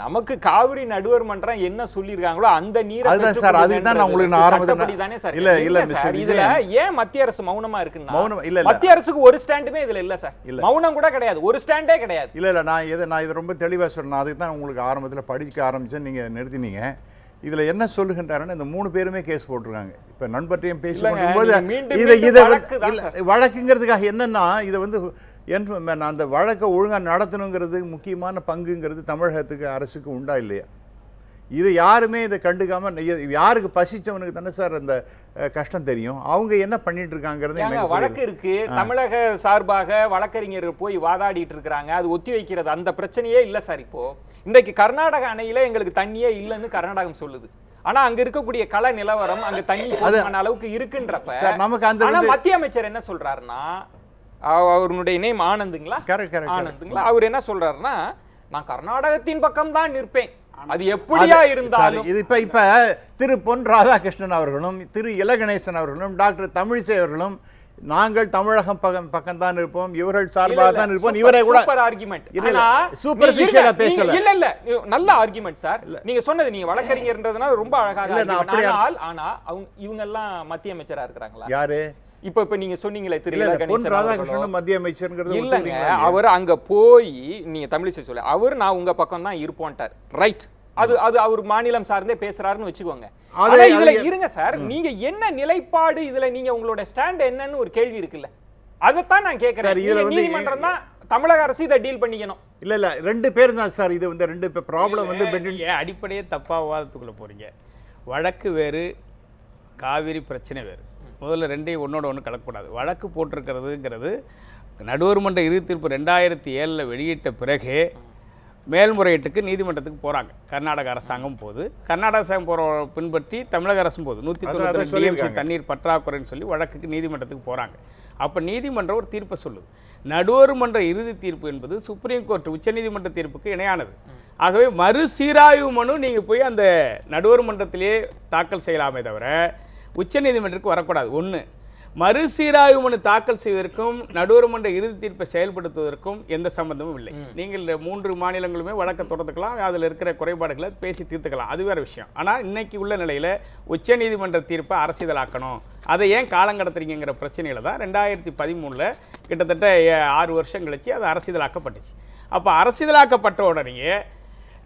நமக்கு காவிரி நடுவர் மன்றம் என்ன சொல்லியிருக்காங்களோ அந்த நீரை அதுதான் சார், அதுதான் நான் உங்களுக்கு ஆரம்பத்தில் தானே சார். இல்ல சார், இதுல ஏன் மத்திய அரசு மௌனமா இருக்குன்னா, மௌனம் இல்ல மத்திய அரசுக்கு ஒரு ஸ்டாண்டுமே இதுல இல்ல சார். மௌனம் கூட கிடையாது, ஒரு ஸ்டாண்டே கிடையாது. இல்ல நான் இதை ரொம்ப தெளிவாக சொன்னேன். அதுக்கு தான் உங்களுக்கு ஆரம்பத்தில் படிக்க ஆரம்பிச்சேன், நீங்க நிறுத்தினீங்க. இதுல என்ன சொல்லுகின்றாருன்னா, இந்த 3 பேருமே கேஸ் போட்டிருக்காங்க. இப்ப நண்பர்டையும் பேசும்போது வழக்குங்கிறதுக்காக என்னன்னா, இதை வந்து அந்த வழக்கை ஒழுங்காக நடத்தணுங்கிறது முக்கியமான பங்குங்கிறது தமிழகத்துக்கு அரசுக்கு உண்டா இல்லையா? இது யாருமே இதை கண்டுக்காம, யாருக்கு பசிச்சவனுக்கு தானே சார் அந்த கஷ்டம் தெரியும். அவங்க என்ன பண்ணிட்டு இருக்காங்கிறது வழக்கு இருக்கு, தமிழக சார்பாக வழக்கறிஞர்கள் போய் வாதாடிட்டு இருக்கிறாங்க, அது ஒத்தி வைக்கிறது அந்த பிரச்சனையே இல்லை சார். இப்போ இன்றைக்கு கர்நாடக அணையில எங்களுக்கு தண்ணியே இல்லைன்னு கர்நாடகம் சொல்லுது. ஆனா அங்க இருக்கக்கூடிய கள நிலவரம், அங்க தண்ணி போதுமான அளவுக்கு இருக்குன்றப்ப நமக்கு அந்த மத்திய அமைச்சர் என்ன சொல்றாருன்னா, அவருடைய நேம் ஆனந்துங்களா, ஆனந்துங்களா, அவர் என்ன சொல்றாருன்னா, நான் கர்நாடகத்தின் பக்கம் தான் நிற்பேன், அது எப்படியா இருந்தாலும். இது இப்ப திரு பொன் ராதாகிருஷ்ணன் அவர்களும் திரு இலகணேசன் அவர்களும் டாக்டர் தமிழிசை அவர்களும் நாங்கள் தமிழகம் பக்கம் தான் இருப்போம், இவர்கள் சார்பாக தான் இருப்போம். இவரை கூட சூப்பர் ஆர்குமெண்ட், சூப்பர்ஃபிஷியலா பேசல. இல்ல நல்ல ஆர்குமெண்ட் சார். நீங்க சொன்னது, நீங்க வழக்கறிஞர்ன்றதுனால ரொம்ப அழகாக. ஆனா இவங்க எல்லாம் மத்திய அமைச்சரா இருக்கிறாங்களா? யாரு? இப்ப நீங்க சொன்னீங்களே திரு ராதாகிருஷ்ணன் மத்திய அமைச்சர்ங்கிறது இல்லங்க. அவர் அங்க போய் நீங்க தமிழிசை சொல்ல, அவர் நான் உங்க பக்கம் தான் இருப்போன்ட்டார். ரைட், அது அவர் மாநிலம் சார்ந்தே பேசுறாருன்னு வச்சுக்கோங்க. இதுல இருங்க சார், நீங்க என்ன நிலைப்பாடு, இதுல நீங்க உங்களோட ஸ்டாண்ட் என்னன்னு ஒரு கேள்வி இருக்குல்ல, அதைத்தான் நான் கேட்கிறேன். நீதிமன்றம் தான் தமிழக அரசு இதை டீல் பண்ணிக்கணும். இல்ல 2 பேர் தான் சார். இது வந்து 2 ப்ராப்ளம் வந்து அடிப்படையே தப்பா விவாதத்துக்குள்ள போறீங்க. வழக்கு வேறு, காவிரி பிரச்சனை வேறு. முதல்ல ரெண்டையும் ஒன்றோட ஒன்று கலக்கக்கூடாது. வழக்கு போட்டிருக்கிறதுங்கிறது நடுவர் மன்ற இறுதி தீர்ப்பு 2007 வெளியிட்ட பிறகு மேல்முறையீட்டுக்கு நீதிமன்றத்துக்கு போகிறாங்க. கர்நாடக அரசாங்கம் போகுது, கர்நாடக அரசாங்கம் போகிற பின்பற்றி தமிழக அரசும் போகுது. 192 டிஎம்சி தண்ணீர் பற்றாக்குறைன்னு சொல்லி வழக்குக்கு நீதிமன்றத்துக்கு போகிறாங்க. அப்போ நீதிமன்றம் ஒரு தீர்ப்பை சொல்லுது. நடுவர் மன்ற இறுதி தீர்ப்பு என்பது சுப்ரீம் கோர்ட் உச்சநீதிமன்ற தீர்ப்புக்கு இணையானது. ஆகவே மறுசீராய்வு மனு நீங்கள் போய் அந்த நடுவர் மன்றத்திலேயே தாக்கல் செய்யலாமே தவிர உச்சநீதிமன்றத்துக்கு வரக்கூடாது. ஒன்று, மறுசீராய்வு மனு தாக்கல் செய்வதற்கும் நடுவர் மன்ற இறுதி தீர்ப்பை செயல்படுத்துவதற்கும் எந்த சம்பந்தமும் இல்லை. நீங்கள் 3 மாநிலங்களுமே வழக்க தொடர்ந்துக்கலாம், அதில் இருக்கிற குறைபாடுகளை பேசி தீர்த்துக்கலாம், அது வேறு விஷயம். ஆனால் இன்னைக்கு உள்ள நிலையில் உச்சநீதிமன்ற தீர்ப்பை அரசியலாக்கணும், அதை ஏன் காலங்கடத்துறீங்கிற பிரச்சனையில தான் 2013 கிட்டத்தட்ட 6 வருஷம் கழிச்சு அது அரசியலாக்கப்பட்டுச்சு. அப்போ அரசியலாக்கப்பட்ட உடனேயே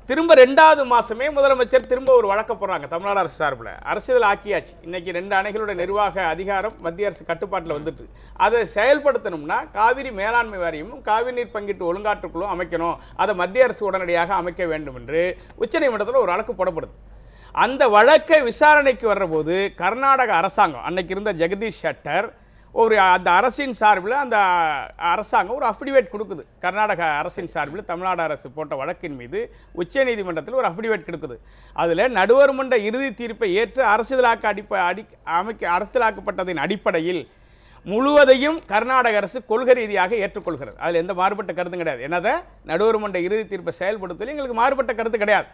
திரும்ப 2வது மாதமே முதலமைச்சர் திரும்ப ஒரு வழக்க போடுறாங்க தமிழ்நாடு அரசு சார்பில். அரசியல் ஆக்கியாச்சு. இன்னைக்கு 2 அணைகளோட நிர்வாக அதிகாரம் மத்திய அரசு கட்டுப்பாட்டில் வந்துட்டு, அதை செயல்படுத்தணும்னா காவிரி மேலாண்மை வாரியமும் காவிரி நீர் பங்கீட்டு ஒழுங்காற்றுக்குழுவும் அமைக்கணும், அதை மத்திய அரசு உடனடியாக அமைக்க வேண்டும் என்று உச்சநீதிமன்றத்தில் ஒரு வழக்கு போடப்படுது. அந்த வழக்கை விசாரணைக்கு வர்றபோது கர்நாடக அரசாங்கம், அன்னைக்கு இருந்த ஜெகதீஷ் ஷெட்டர், அந்த அரசின் சார்பில் அந்த அரசாங்கம் ஒரு அஃபிடேவிட் கொடுக்குது. கர்நாடக அரசின் சார்பில் தமிழ்நாடு அரசு போட்ட வழக்கின் மீது உச்சநீதிமன்றத்தில் ஒரு அஃபிடேவிட் கொடுக்குது. அதில் நடுவர் மன்ற இறுதி தீர்ப்பை ஏற்று அரசியலாக்கப்பட்டதின் அடிப்படையில் முழுவதையும் கர்நாடக அரசு கொள்கை ரீதியாக ஏற்றுக்கொள்கிறது. அதில் எந்த மாறுபட்ட கருத்தும் கிடையாது. என்னதை நடுவர் மன்ற இறுதி தீர்ப்பை செயல்படுத்தல எங்களுக்கு மாறுபட்ட கருத்து கிடையாது.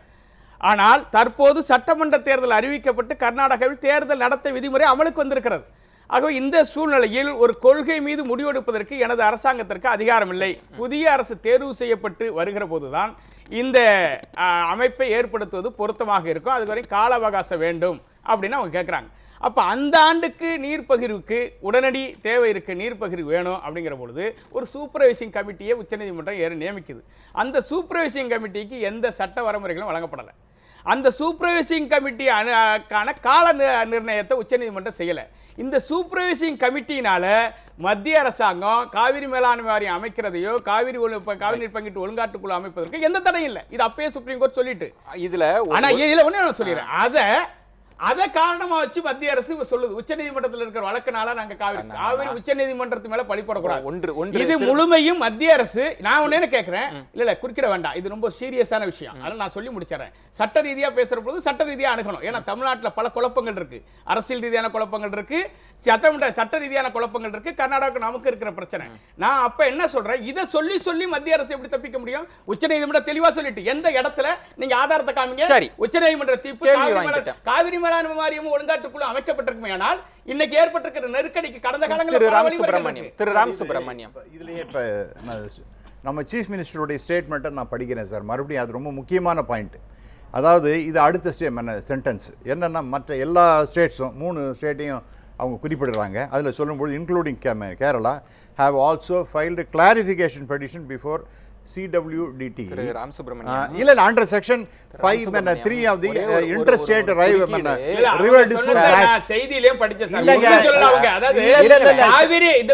ஆனால் தற்போது சட்டமன்ற தேர்தல் அறிவிக்கப்பட்டு கர்நாடகாவில் தேர்தல் நடத்த விதிமுறை அமலுக்கு வந்திருக்கிறது. ஆகவே இந்த சூழ்நிலையில் ஒரு கொள்கை மீது முடிவெடுப்பதற்கு எனது அரசாங்கத்திற்கு அதிகாரம் இல்லை. புதிய அரசு தேர்வு செய்யப்பட்டு வருகிற போதுதான் இந்த அமைப்பை ஏற்படுத்துவது பொருத்தமாக இருக்கும், அதுவரை கால அவகாசம் வேண்டும் அப்படின்னு அவங்க கேட்குறாங்க. அப்போ அந்த ஆண்டுக்கு நீர் பகிர்வுக்கு உடனடி தேவை இருக்குது, நீர் பகிர்வு வேணும் அப்படிங்கிற பொழுது ஒரு சூப்பர்வைசிங் கமிட்டியை உச்சநீதிமன்றம் நியமிக்குது. அந்த சூப்பர்வைசிங் கமிட்டிக்கு எந்த சட்ட வரமுறைகளும் வழங்கப்படலை. அந்த சூப்பர்வைசிங் கமிட்டிக்கான கால நிர்ணயத்தை உச்சநீதிமன்றம் செய்யலை. இந்த சூப்பர்வைசிங் கமிட்டியினால மத்திய அரசாங்கம் காவிரி மேலாண்மை வாரியம் அமைக்கிறதையோ காவிரி நீர் பங்கீட்டு ஒழுங்காற்றுக்குழு அமைப்பதற்கு எந்த தடையும் இல்லை. இது அப்பயே சுப்ரீம் கோர்ட் சொல்லிட்டு, இதுல ஆனா ஒண்ணு நான் சொல்லிடுறேன், அதை அதை காரணமா வச்சு மத்திய அரசு சொல்லுது. உச்சநீதிமன்றத்தில் இருக்கிற வழக்குனால நாங்க காவிரி உச்சநீதிமன்றத்து மேல பழி போடக்கூடாது. இது முழுமையும் மத்திய அரசு. நான் ஒண்ணு கேட்கிறேன், இல்ல குறுக்கிட வேண்டாம், இது ரொம்ப சீரியஸான விஷயம், அதனால நான் சொல்லி முடிச்சிடறேன். சட்ட ரீதியா பேசுற போது சட்ட ரீதியா அணுகணும். ஏன்னா தமிழ்நாட்டில் பல குழப்பங்கள் இருக்கு, அரசியல் ரீதியான குழப்பங்கள் இருக்கு, சட்ட ரீதியான குழப்பங்கள் இருக்கு, கர்நாடகாவுக்கு நமக்கு இருக்கிற பிரச்சனை. நான் அப்ப என்ன சொல்றேன், இதை சொல்லி சொல்லி மத்திய அரசு எப்படி தப்பிக்க முடியும்? உச்சநீதிமன்றம் தெளிவா சொல்லிட்டு எந்த இடத்துல நீங்க ஆதாரத்தை காமிங்க. உச்சநீதிமன்ற தீர்ப்பு காவிரி மேலாண்மை வாரியம் ஒழுங்காற்றுக்குழு அமைக்கப்பட்டிருக்குமே, ஆனால் இன்னைக்கு ஏற்பட்டிருக்கிற நெருக்கடிக்கு கடந்த காலங்களில் திரு ராம் சுப்பிரமணியம் இதுலயே இப்ப நம்ம சீஃப் மினிஸ்டருடைய ஸ்டேட்மெண்ட்டை நான் படிக்கிறேன் சார். மறுபடியும் அது ரொம்ப முக்கியமான பாயிண்ட். அதாவது இது அடுத்த சென்டென்ஸ் என்னன்னா, மற்ற எல்லா ஸ்டேட்ஸும் 3 ஸ்டேட்டையும் அவங்க குறிப்பிடுறாங்க. அதில் சொல்லும்போது including Kerala have also filed a clarification petition before CWDT. Ram Subramaniam இல்ல under section 5 and 3 of the interstate river dispute act. செய்தியிலேயே படிச்ச சார் சொல்றாங்க. அதாவது காவிரி இந்த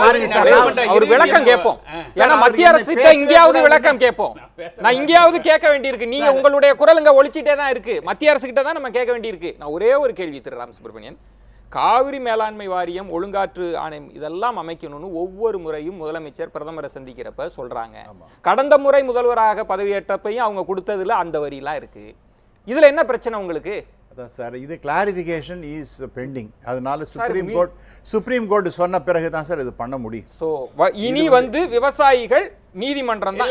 பாருங்க சார், ஒரு விளக்கம் கேட்போம். ஏன்னா மத்திய அரசு கிட்ட இங்கேயாவது விளக்கம் கேட்போம். நான் இங்கேயாவது கேட்க வேண்டியிருக்கு. நீங்க உங்களுடைய குரலுங்க ஒழிச்சிட்டே தான் இருக்கு. மத்திய அரசு கிட்ட தான் நம்ம கேட்க வேண்டியிருக்கு. நான் ஒரே ஒரு கேள்வி திரு ராம் சுப்பிரமணியன், காவிரி மேலாண்மை வாரியம், ஒழுங்காற்று ஆணையம் இதெல்லாம் அமைக்கணும்னு ஒவ்வொரு முறையும் முதலமைச்சர் பிரதமரை சந்திக்கிறப்ப சொல்றாங்க. கடந்த முறை முதல்வராக பதவியேற்றப்பையும் அவங்க கொடுத்ததுல அந்த வரியெல்லாம் இருக்கு. இதுல என்ன பிரச்சனை உங்களுக்கு? அதான் சார், இது கிளாரிஃபிகேஷன் இஸ் பெண்டிங். அதனால சுப்ரீம் கோர்ட் சொன்ன பிறகு தான் சார் இது பண்ண முடியும். சோ இனி விவசாயிகள் நீதிமன்றம் தான்.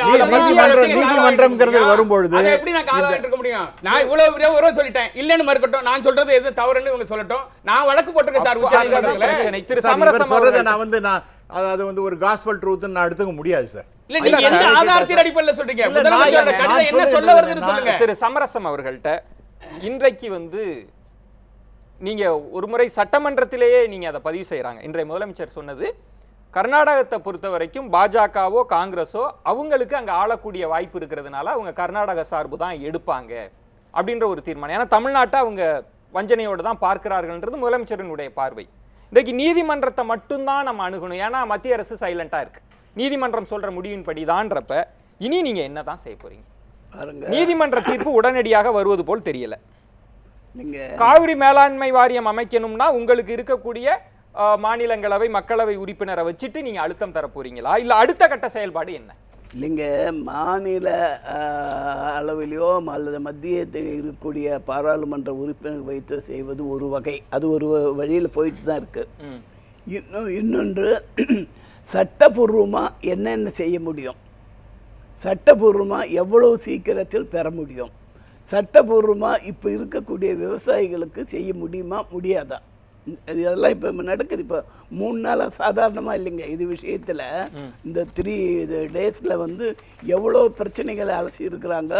நீதிமன்றம்ங்கிறது வரும்பொழுது எப்படி நான் காலம் எடுக்க முடியும்? நான் இவ்வளவு சொல்லிட்டேன், இல்லன்னு மறுக்கட்டும். நான் சொல்றது எது தவறுன்னு இவங்க சொல்லட்டும். நான் வழக்கு போட்டுருக்கேன் சார் உச்சநீதிமன்றத்துல. திரு சமரசம் சொல்றதை நான் அதாவது ஒரு காஸ்பல் ட்ரூத் நான் எடுத்துக்க முடியாது சார். இல்ல நீங்க எந்த ஆதாரத்தின் அடிப்படையில் சொல்றீங்க? முதலமைச்சரோட கடிதம் என்ன சொல்ல வருதுன்னு சொல்லுங்க. திரு சமரசம் அவர்கள்ட்ட இன்றைக்கு நீங்க ஒரு முறை சட்டமன்றத்திலேயே நீங்க அதை பதிவு செய்யறாங்க. இன்றைய முதலமைச்சர் சொன்னது, கர்நாடகத்தை பொறுத்த வரைக்கும் பாஜகவோ காங்கிரஸோ அவங்களுக்கு அங்க ஆளக்கூடிய வாய்ப்பு இருக்கிறதுனால அவங்க கர்நாடக சார்பு தான் எடுப்பாங்க அப்படின்ற ஒரு தீர்மானம். ஏன்னா தமிழ்நாட்டை அவங்க வஞ்சனையோடு தான் பார்க்கிறார்கள்ன்றது முதலமைச்சரினுடைய பார்வை. இன்றைக்கு நீதிமன்றத்தை மட்டும்தான் நம்ம அணுகணும், ஏன்னா மத்திய அரசு சைலண்டா இருக்கு, நீதிமன்றம் சொல்ற முடிவின்படி தான்றப்ப இனி நீங்க என்னதான் செய்ய போறீங்க? நீதிமன்ற தீர்ப்பு உடனடியாக வருவது போல் தெரியல. காவிரி மேலாண்மை வாரியம் அமைக்கணும்னா உங்களுக்கு இருக்கக்கூடிய மாநிலங்களவை மக்களவை உறுப்பினரை வச்சுட்டு நீங்க அழுத்தம் தர போறீங்களா, இல்ல அடுத்த கட்ட செயல்பாடு என்ன? இல்லைங்க, மாநில அளவிலையோ அல்லது மத்தியத்தில் இருக்கக்கூடிய பாராளுமன்ற உறுப்பினர் வைத்து செய்வது ஒரு வகை, அது ஒரு வழியில் போயிட்டு தான் இருக்கு. இன்னொன்று சட்டபூர்வமாக என்னென்ன செய்ய முடியும், சட்டபூர்வமாக எவ்வளவு சீக்கிரத்தில் பெற முடியும், சட்டபூர்வமாக இப்போ இருக்கக்கூடிய விவசாயிகளுக்கு செய்ய முடியுமா முடியாதா, இதெல்லாம் இப்போ நடக்குது. இப்போ 3 நாளாக சாதாரணமாக இல்லைங்க. இது விஷயத்தில் இந்த 3 டேஸில் எவ்வளோ பிரச்சனைகளை அலசி இருக்கிறாங்க,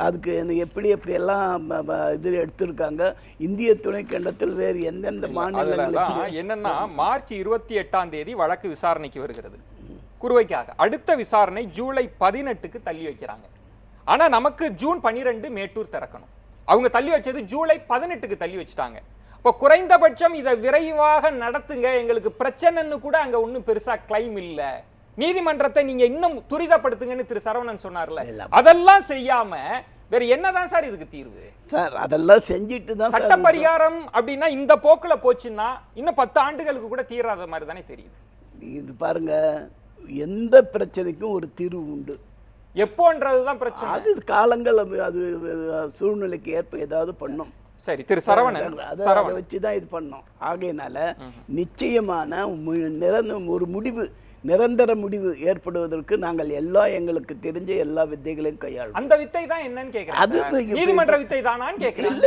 அதுக்கு எப்படியெல்லாம் இது எடுத்திருக்காங்க. இந்திய துணைக்கண்டத்தில் வேறு எந்தெந்த மாநிலங்கள் என்னன்னா, மார்ச் 28ஆம் தேதி வழக்கு விசாரணைக்கு வருகிறது குறுவைக்காக. அடுத்த விசாரணை ஜூலை 18க்கு தள்ளி வைக்கிறாங்க. ஆனா நமக்கு ஜூன் 12 மேட்டூர் திறக்கணும், அவங்க தள்ளி வச்சது ஜூலை 18க்கு தள்ளி வச்சுட்டாங்க. இப்போ குறைந்தபட்சம் இதை விரைவாக நடத்துங்க, எங்களுக்கு பிரச்சனைன்னு கூட அங்க ஒன்றும் பெருசா கிளைம் இல்ல, நீதிமன்றத்தை நீங்க இன்னும் துரிதப்படுத்துங்கன்னு திரு சரவணன் சொன்னார்ல, அதெல்லாம் செய்யாம வேற என்னதான் சார் இதுக்கு தீர்வு? சார் அதெல்லாம் செஞ்சுட்டு தான் சட்ட பரிகாரம் அப்படின்னா இந்த போக்குல போச்சுன்னா இன்னும் 10 ஆண்டுகளுக்கு கூட தீராத மாதிரி தானே தெரியுது. இது பாருங்க, எந்த பிரச்சனைக்கும் ஒரு தீர்வு உண்டு. எப்போன்றதுதான் பிரச்சனை. அது காலங்கள், அது சூழ்நிலைக்கு ஏற்ப ஏதாவது பண்ணும். சரி, திரு சரவணன் அதை வச்சு தான் இது பண்ணோம். ஆகையினால நிச்சயமான ஒரு முடிவு, நிரந்தர முடிவு ஏற்படுவதற்கு நாங்கள் எங்களுக்கு தெரிஞ்ச எல்லா வித்தைகளையும் கையாளும். அந்த வித்தை தான் என்னன்னு கேக்குறேன். அது நீதிமன்ற வித்தை தானான்னு கேக்குறேன்.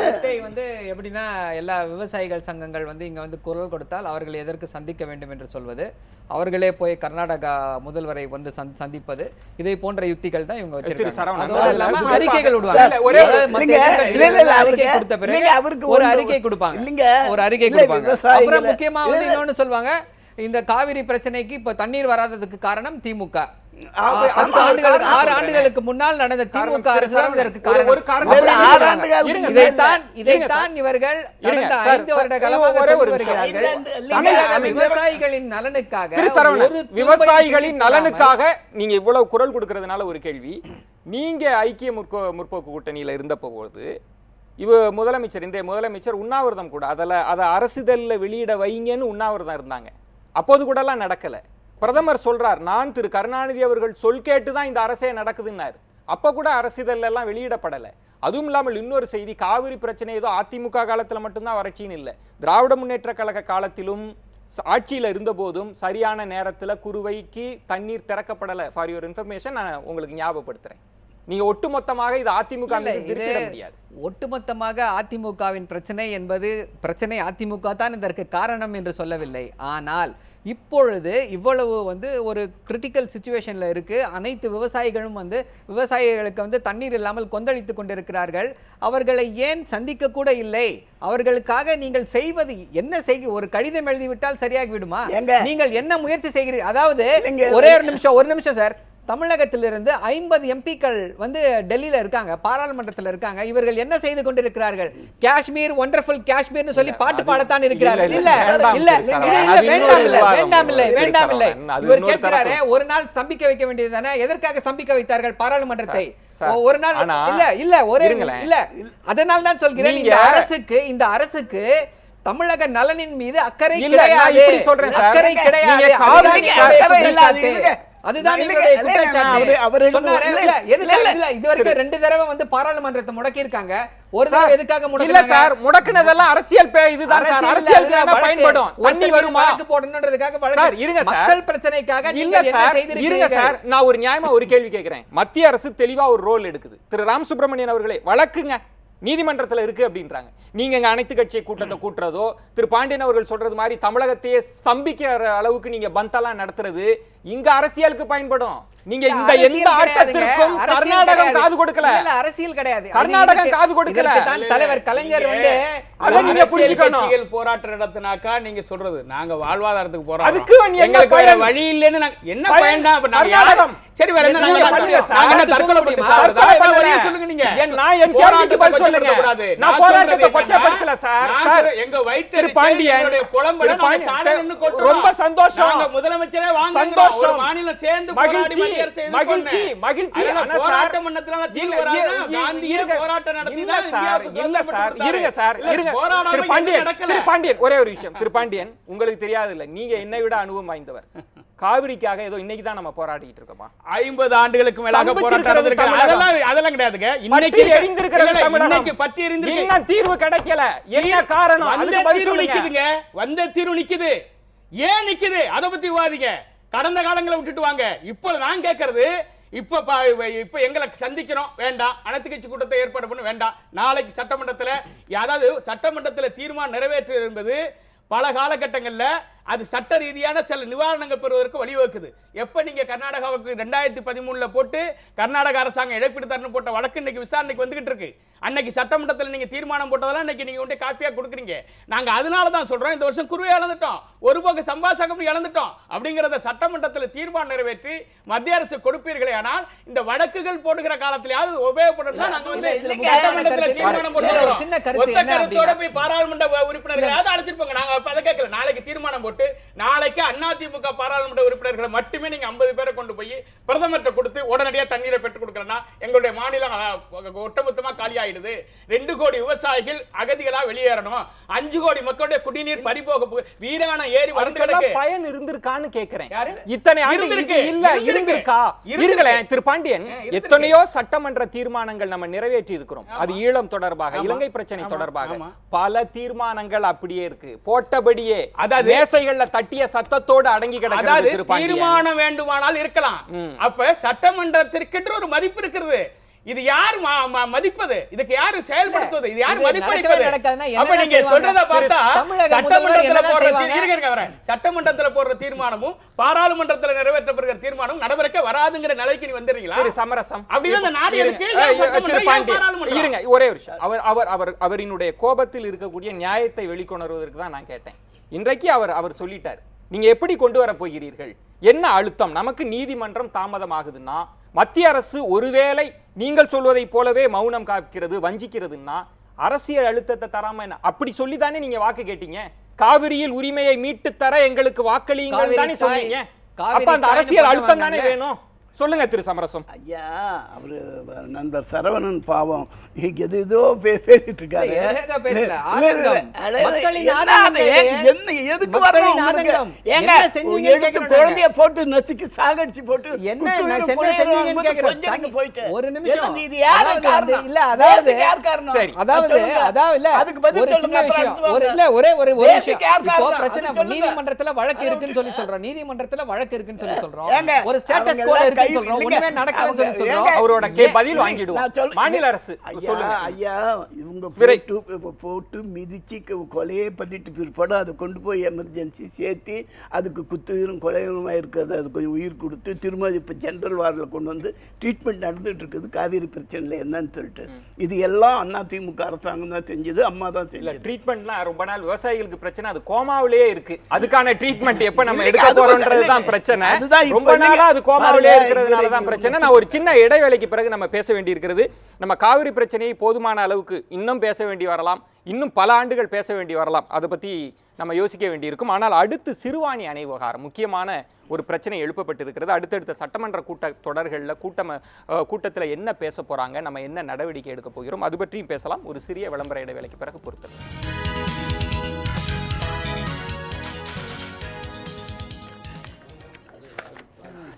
வித்தை எப்படின்னா, எல்லா விவசாயிகள் சங்கங்கள் இங்க குரல் கொடுத்தால் அவர்கள் எதற்கு சந்திக்க வேண்டும் என்று சொல்வது, அவர்களே போய் கர்நாடகா முதல்வரை சந்திப்பது, இதை போன்ற யுக்திகள் தான் இவங்க வச்சிருக்காங்க. அதோட இல்லாம அறிக்கைகள் விடுவாங்க. அறிக்கை கொடுத்த பிறகு ஒரு அறிக்கை கொடுப்பாங்க. அப்புறம் முக்கியமா இன்னொன்னு சொல்லுவாங்க, இந்த காவிரி பிரச்சனைக்கு இப்ப தண்ணீர் வராததுக்கு காரணம் திமுக. 6 ஆண்டுகளுக்கு முன்னால் நடந்த திமுக அரசு தான் இதற்கு காரணம். இதைத்தான் இவர்கள் கடந்த 5 வருட காலமாக சொல்லி வருகிறார்கள். விவசாயிகளின் நலனுக்காக, விவசாயிகளின் நலனுக்காக நீங்க இவ்வளவு குரல் கொடுக்கறதுனால ஒரு கேள்வி, நீங்க ஐக்கிய முற்போக்கு கூட்டணியில இருந்த போது முதலமைச்சர், இன்றைய முதலமைச்சர் உண்ணாவிரதம் கூட அதை அரசிதழில் வெளியிட வைங்கன்னு உண்ணாவிரதம் இருந்தாங்க. அப்போது கூட எல்லாம் நடக்கல. பிரதமர் சொல்றார், நான் திரு கருணாநிதி அவர்கள் சொல் கேட்டு தான் இந்த அரசே நடக்குதுன்னாரு. அப்ப கூட அரசிதழ் எல்லாம் வெளியிடப்படலை. அதுவும் இல்லாமல் இன்னொரு செய்தி, காவிரி பிரச்சனை ஏதோ அதிமுக காலத்தில் மட்டும்தான் வறட்சின்னு இல்லை, திராவிட முன்னேற்ற கழக காலத்திலும் ஆட்சியில் இருந்த போதும் சரியான நேரத்தில் குறுவைக்கு தண்ணீர் திறக்கப்படலை. ஃபார் யுவர் இன்ஃபர்மேஷன் நான் உங்களுக்கு ஞாபகப்படுத்துறேன். நீங்க ஒட்டுமொத்தமாக இது அதிமுக முடியாது. ஒட்டுமொத்தமாக அதிமுகவின் பிரச்சனை என்பது பிரச்சனை அதிமுக தான் இதற்கு காரணம் என்று சொல்லவில்லை. ஆனால் இப்பொழுது இவ்வளவு ஒரு கிரிட்டிக்கல் சிச்சுவேஷன்ல இருக்கு. அனைத்து விவசாயிகளும் விவசாயிகளுக்கு தண்ணீர் இல்லாமல் கொந்தளித்து கொண்டிருக்கிறார்கள். அவர்களை ஏன் சந்திக்க கூட இல்லை? அவர்களுக்காக நீங்கள் செய்வது என்ன? ஒரு கடிதம் எழுதிவிட்டால் சரியாகி விடுமா? நீங்கள் என்ன முயற்சி செய்கிறீர்கள்? அதாவது ஒரு நிமிஷம் சார். தமிழகத்திலிருந்து 50 எம்பிக்கள் டெல்லியில இருக்காங்க, பாராளுமன்றத்தில் இருக்காங்க. இவர்கள் என்ன செய்து கொண்டிருக்கிறார்கள்? காஷ்மீர் ஒண்டர்ஃபுல் காஷ்மீர்னு சொல்லி பாட்டு பாடத்தான் இருக்கிறார்கள். இல்ல இல்ல வேண்டாம் இல்லை. இவர் கேட்கிறாரே, ஒரு நாள் ஸ்தம்பிக்க வைக்க வேண்டியது தானே? எதற்காக ஸ்தம்பிக்க வைத்தார்கள் பாராளுமன்றத்தை? ஒரு நாள் இல்ல ஒரே இல்ல. அதனால தான் சொல்கிறேன், இந்த அரசுக்கு தமிழக நலனின் மீது அக்கறை கிடையாது. அக்கறை கிடையாது. அதுதான் எங்களுடைய குற்றச்சாட்டு. இதுவரைக்கும் 2 தடவை பாராளுமன்றத்தை முடக்கி இருக்காங்க. ஒரு தடவை எதுக்காக முடக்குனாங்க சார்? முடக்குனதெல்லாம் அரசியல் இதுதான் சார். அரசியல் பயன்படும். தண்ணி வருமா போடணும்ன்றதுக்காக வழக்கு. இருங்க சார், மக்கள் பிரச்சனைக்காக நீங்க என்ன செய்திருக்கீங்க சார்? நான் ஒரு நியாயமா ஒரு கேள்வி கேக்குறேன். மத்திய அரசு தெளிவா ஒரு ரோல் எடுக்குது. திரு ராம் சுப்ரமணியன் அவர்களே, வழக்குங்க நீதிமன்றத்தில் இருக்கு அப்படின்றாங்க. நீங்க இங்க அனைத்து கட்சி கூட்டத்தை கூட்டுறதோ, திரு பாண்டியன் அவர்கள் சொல்றது மாதிரி தமிழகத்தையே ஸ்தம்பிக்கிற அளவுக்கு நீங்க பந்தெல்லாம் நடத்துறது இங்க அரசியலுக்கு பயன்படும். நீங்க இந்த எந்த ஆட்டத்திற்கும் கர்நாடகம் காது கொடுக்கல. அரசியல் கிடையாது, கர்நாடகம் காது கொடுக்கல. தலைவர் கலைஞர் அத நீங்க புரிஞ்சுக்கணும். போராட்டம் நடத்தினாக்கா நீங்க சொல்றது நாங்க வாழ்வாதாரத்துக்கு போராட்டம், அதுக்கு எங்களுக்கு வேற வழி இல்லன்னு என்ன பயன்டா? கர்நாடகம் சரி வேற என்ன நாங்க தற்கொலை பண்ணி சாவறதா? சொல்லுங்க நீங்க. நான் என் கேள்விக்கு பதில் சொல்லுங்க. நான் போராட்டத்தை கொச்சப்படுத்தல சார். சார் எங்க வயிற்று பாண்டியனுடைய புலம்பல நாங்க சாடன்னு கொட்றோம். ரொம்ப சந்தோஷம். நாங்க முதலமைச்சரே வாங்க ஒரு மாநிலம் சேர்ந்து போராடி மகிழ்ச்சி. ஆனா போராட்டம் பண்ணதுனால தீர்வு வராதா? காந்தியே போராட்டம் நடத்தினா சார். இல்ல சார், இருங்க சார், இருங்க. திரு பாண்டியன் ஒரே ஒரு விஷயம். திரு பாண்டியன், உங்களுக்கு தெரியாது இல்ல, நீங்க என்னை விட அனுபவம் வாய்ந்தவர். காவிரிக்காக ஏதோ இன்னைக்கு தான் நம்ம போராடிட்டு இருக்கோமா? 50 ஆண்டுகளுக்கு மேலாக போராட்டம் அதெல்லாம் கிடையாதுங்க. இன்னைக்கு எரிந்திருக்கிறது தமிழகம். இன்னைக்கு பற்றி எரிந்திருக்கு. இன்னும் தீர்வு கிடைக்கல. என்ன காரணம்? அதுக்கு பதில் நிக்குதுங்க. வந்த தீர்வு நிக்குது. ஏன் நிக்குது? அத பத்தி விவாதிங்க. கடந்த காலங்களை விட்டுட்டு வாங்க. இப்போ நான் கேட்கறது, இப்ப எங்களை சந்திக்கிறோம் வேண்டாம், அனைத்து கட்சி கூட்டத்தை ஏற்பாடு பண்ண வேண்டாம். நாளைக்கு சட்டமன்றத்தில் அதாவது சட்டமன்றத்தில் தீர்மானம் நிறைவேற்று என்பது பல காலகட்டங்களில் அது சட்ட ரீதியான சில நிவாரணங்கள் பெறுவதற்கு வழிவகுக்குது. எப்ப நீங்க கர்நாடகாவுக்கு 2013 போட்டு கர்நாடக அரசாங்கம் இழப்பீடு தரணும் போட்ட வழக்கு இன்னைக்கு விசாரணைக்கு வந்துகிட்டு இருக்கு. அன்னைக்கு சட்டமன்றத்தில் நீங்க தீர்மானம் போட்டதெல்லாம் இன்னைக்கு நீங்க கொண்டு காப்பியா கொடுக்குறீங்க. நாங்க அதனால தான் சொல்றோம், இந்த வருஷம் குருவை இழந்துட்டோம், ஒரு பக்கம் சம்பாசகம் இழந்துட்டோம். அப்படிங்கறத சட்டமன்றத்தில் தீர்மானம் நிறைவேற்றி மத்திய அரசு கொடுப்பீர்களே, ஆனால் இந்த வழக்குகள் போடுகிற காலத்திலேயாவது உபயோகப்படும். நாங்க சட்டமன்றத்தில் தீர்மானம் போடுறோம். சின்ன கருத்தோட போய் பாராளுமன்ற உறுப்பினர்கள் அழைச்சிருப்பாங்க. நாங்க அதை கேட்கல. நாளைக்கு தீர்மானம் போட்டு நாளைக்கு அதிமுக பாராளுமன்ற உறுப்பினர்களை மட்டுமே நீங்க 50 பேரை கொண்டு போய் பிரதமர்கிட்ட கொடுத்து உடனடியாக தண்ணீரை பெற்றுக் கொடுக்கலன்னா எங்களுடைய மாநிலம் ஒட்டுமொத்தமா காலி ஆயிடுது. 2 கோடி விவசாயிகள் அகதிகளா வெளியேறணும். 5 கோடி மக்களுடைய குடிநீர் பறிபோக வீரான ஏரி வறண்டு பயன் இருந்திருக்கான்னு கேட்கிறேன். இத்தனை ஆண்டுகளுக்கு இல்ல இருந்திருக்கா? இருங்களேன் திரு பாண்டியன், எத்தனையோ சட்டமன்ற தீர்மானங்கள் நம்ம நிறைவேற்றி இருக்கிறோம். அது ஈழம் தொடர்பாக, இலங்கை பிரச்சனை தொடர்பாக பல தீர்மானங்கள் அப்படியே இருக்கு, போட்டபடியே மேசைகள்ல தட்டிய சத்தத்தோடு அடங்கி கிடக்கிறது. தீர்மானம் வேண்டுமானால் இருக்கலாம். அப்ப சட்டமன்றத்திற்கு ஒரு மதிப்பு இருக்கிறது. இது யார் மதிப்பது? இதுக்கு யார் செயல்படுத்துவது? இது யார் மதிப்பளிப்பது? அப்ப நீங்க சொல்றத பார்த்தா சட்டமன்றத்துல போடுற தீர்மானமும் பாராளுமன்றத்துல நிறைவேற்றப்படுகிற தீர்மானமும் நடைமுறைக்கு வராதுங்கிற நிலைக்கு நீ வந்துறீங்களா? சமரசம் அப்படியே அந்த நாடு இருக்கு. இருங்க ஒரே ஒரு விஷயம். அவரினுடைய கோபத்தில் இருக்கக்கூடிய நியாயத்தை வெளிக்கொணர்வதற்கு தான் நான் கேட்டேன். இன்றைக்கு அவர் சொல்லிட்டார், நீங்க எப்படி கொண்டு வர போகிறீர்கள்? என்ன அழுத்தம்? நமக்கு நீதிமன்றம் தாமதமாகுதுன்னா, மத்திய அரசு ஒருவேளை நீங்கள் சொல்வதை போலவே மௌனம் காக்கிறது, வஞ்சிக்கிறதுன்னா அரசியல் அழுத்தத்தை தராம என்ன? அப்படி சொல்லிதானே நீங்க வாக்கு கேட்டீங்க. காவிரியில் உரிமையை மீட்டு தர எங்களுக்கு வாக்களியுங்கள் தானே சொன்னீங்க. அப்ப அந்த அரசியல் அழுத்தம் தானே வேணும். சொல்லுங்க திரு சமரசம். ஐயா, அவரு நண்பர் சரவணன் பாவம் எதோ பேசிட்டு இருக்காரு. ஏதோ பேசல. ஆதங்கம். அட, மக்களின் என்ன ஆதங்கம் இது? என்ன எதுக்கு மக்களின் வரணும் ஆதங்கம். உங்களுக்கு? ஏங்க, என்ன செஞ்சீங்கன்னு எடுத்து கேக்குறோம் குழந்தைய போட்டு நசுக்கி சாகடிச்சு போட்டு என்ன குத்துயிரும் என்ன குலையுரும் செஞ்சீங்கன்னு வந்து கேக்குறோம். கொஞ்சம் போயிட்டு. ஒரு நிமிஷம். என்ன இது யாரு அதாவது காரணம்? இல்ல, அதாவது பேசிக் யார் காரணம்? சரி. அதாவது சொல்லுங்க. இல்ல அதுக்கு பதில் ஒரு சின்ன சொல்லுங்க, அப்புறம் விஷயம். அடுத்து ஒரு வாங்க. இல்ல ஒரே ஒரு பேசிக் விஷயம். யார் இப்போ காரணம்? பிரச்சனை அது சொல்லுங்க. நீதிமன்றத்துல வழக்கு இருக்குன்னு சொல்லி சொல்றோம். நீதிமன்றத்துல வழக்கு இருக்குன்னு சொல்லி சொல்றோம். ஏங்க, ஒரு ஸ்டேட்டஸ் அவங்க கோல எல்லாம் இருக்குன்னு கை- சொல்றோம். இல்லைங்க. ஒண்ணுமே நடக்கலன்னு சொல்லி அவங்க- சொல்றோம். ஏங்க, அவரோட பதில் நான் வாங்கிடுவோம். சொல்ல- மாநில அரசு ஐயா, சொல்லுங்க. ஐயா, இவங்க விரை. போட்டு மிதிச்சு கொலையே பண்ணிட்டு பிற்பாடு அதை கொண்டு போய் எமர்ஜென்சி சேர்த்து அதுக்கு குத்துயிரும் கொலையுமா இருக்கிறது, அது கொஞ்சம் உயிர் கொடுத்து திரும்ப இப்போ ஜென்ரல் வார்டில் கொண்டு வந்து ட்ரீட்மெண்ட் நடந்துட்டு இருக்குது காவேரி பிரச்சனையில் என்னன்னு சொல்லிட்டு. இது எல்லாம் அதிமுக அரசாங்கம் தான் செஞ்சது, அம்மா தான் இல்ல செஞ்சது. ட்ரீட்மெண்ட்லாம் ரொம்ப நாள் விவசாயிகளுக்கு பிரச்சனை, அது கோமாவிலேயே இருக்கு. அதுக்கான ட்ரீட்மெண்ட் எப்ப நம்ம இல்லைங்க, எடுக்க அது போறோம்ன்றதுதான் பிரச்சனை. அதுதான் இப்ப ரொம்ப நாளா அது கோமாவிலேயே பாருங்க, இருக்கிறதுனால தான் பிரச்சனை. நான் ஒரு சின்ன இடைவேளைக்கு பிறகு நம்ம பேச வேண்டியிருக்கிறது. நம்ம காவிரி பிரச்சனையை போதுமான அளவுக்கு இன்னும் பேச வேண்டி வரலாம், இன்னும் பல ஆண்டுகள் பேச வேண்டி வரலாம். அதை பத்தி நம்ம யோசிக்க வேண்டியிருக்கும். ஆனால் அடுத்து சிறுவாணி அணை விவகாரம் முக்கியமான ஒரு பிரச்சனை எழுப்பப்பட்டிருக்கிறது. அடுத்தடுத்த சட்டமன்ற தொடர்களில் கூட்டத்தில் என்ன பேச போறாங்க, நம்ம என்ன நடவடிக்கை எடுக்க போகிறோம், அது பற்றியும் பேசலாம். ஒரு சிறிய விளம்பர இடைவேளைக்கு பிறகு பொறுத்தது.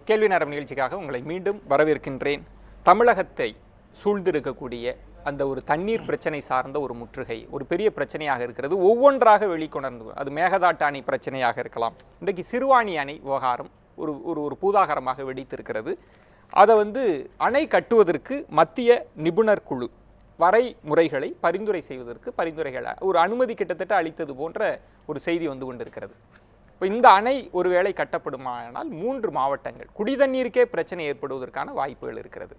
கேள்வி நேரம் நிகழ்ச்சிக்காக உங்களை மீண்டும் வரவேற்கின்றேன். தமிழகத்தை சூழ்ந்திருக்கக்கூடிய அந்த ஒரு தண்ணீர் பிரச்சனை சார்ந்த ஒரு முற்றுகை ஒரு பெரிய பிரச்சனையாக இருக்கிறது. ஒவ்வொன்றாக வெளிக்கொணர்ந்து, அது மேகதாட்டு அணை பிரச்சனையாக இருக்கலாம், இன்றைக்கு சிறுவாணி அணை விவகாரம் ஒரு ஒரு பூதாகரமாக வெடித்திருக்கிறது. அதை அணை கட்டுவதற்கு மத்திய நிபுணர் குழு வரைமுறைகளை பரிந்துரை செய்வதற்கு பரிந்துரைகளை ஒரு அனுமதி கிட்டத்தட்ட அளித்தது போன்ற ஒரு செய்தி கொண்டிருக்கிறது. இப்போ இந்த அணை ஒருவேளை கட்டப்படுமானால் 3 மாவட்டங்கள் குடிதண்ணீருக்கே பிரச்சனை ஏற்படுவதற்கான வாய்ப்புகள் இருக்கிறது.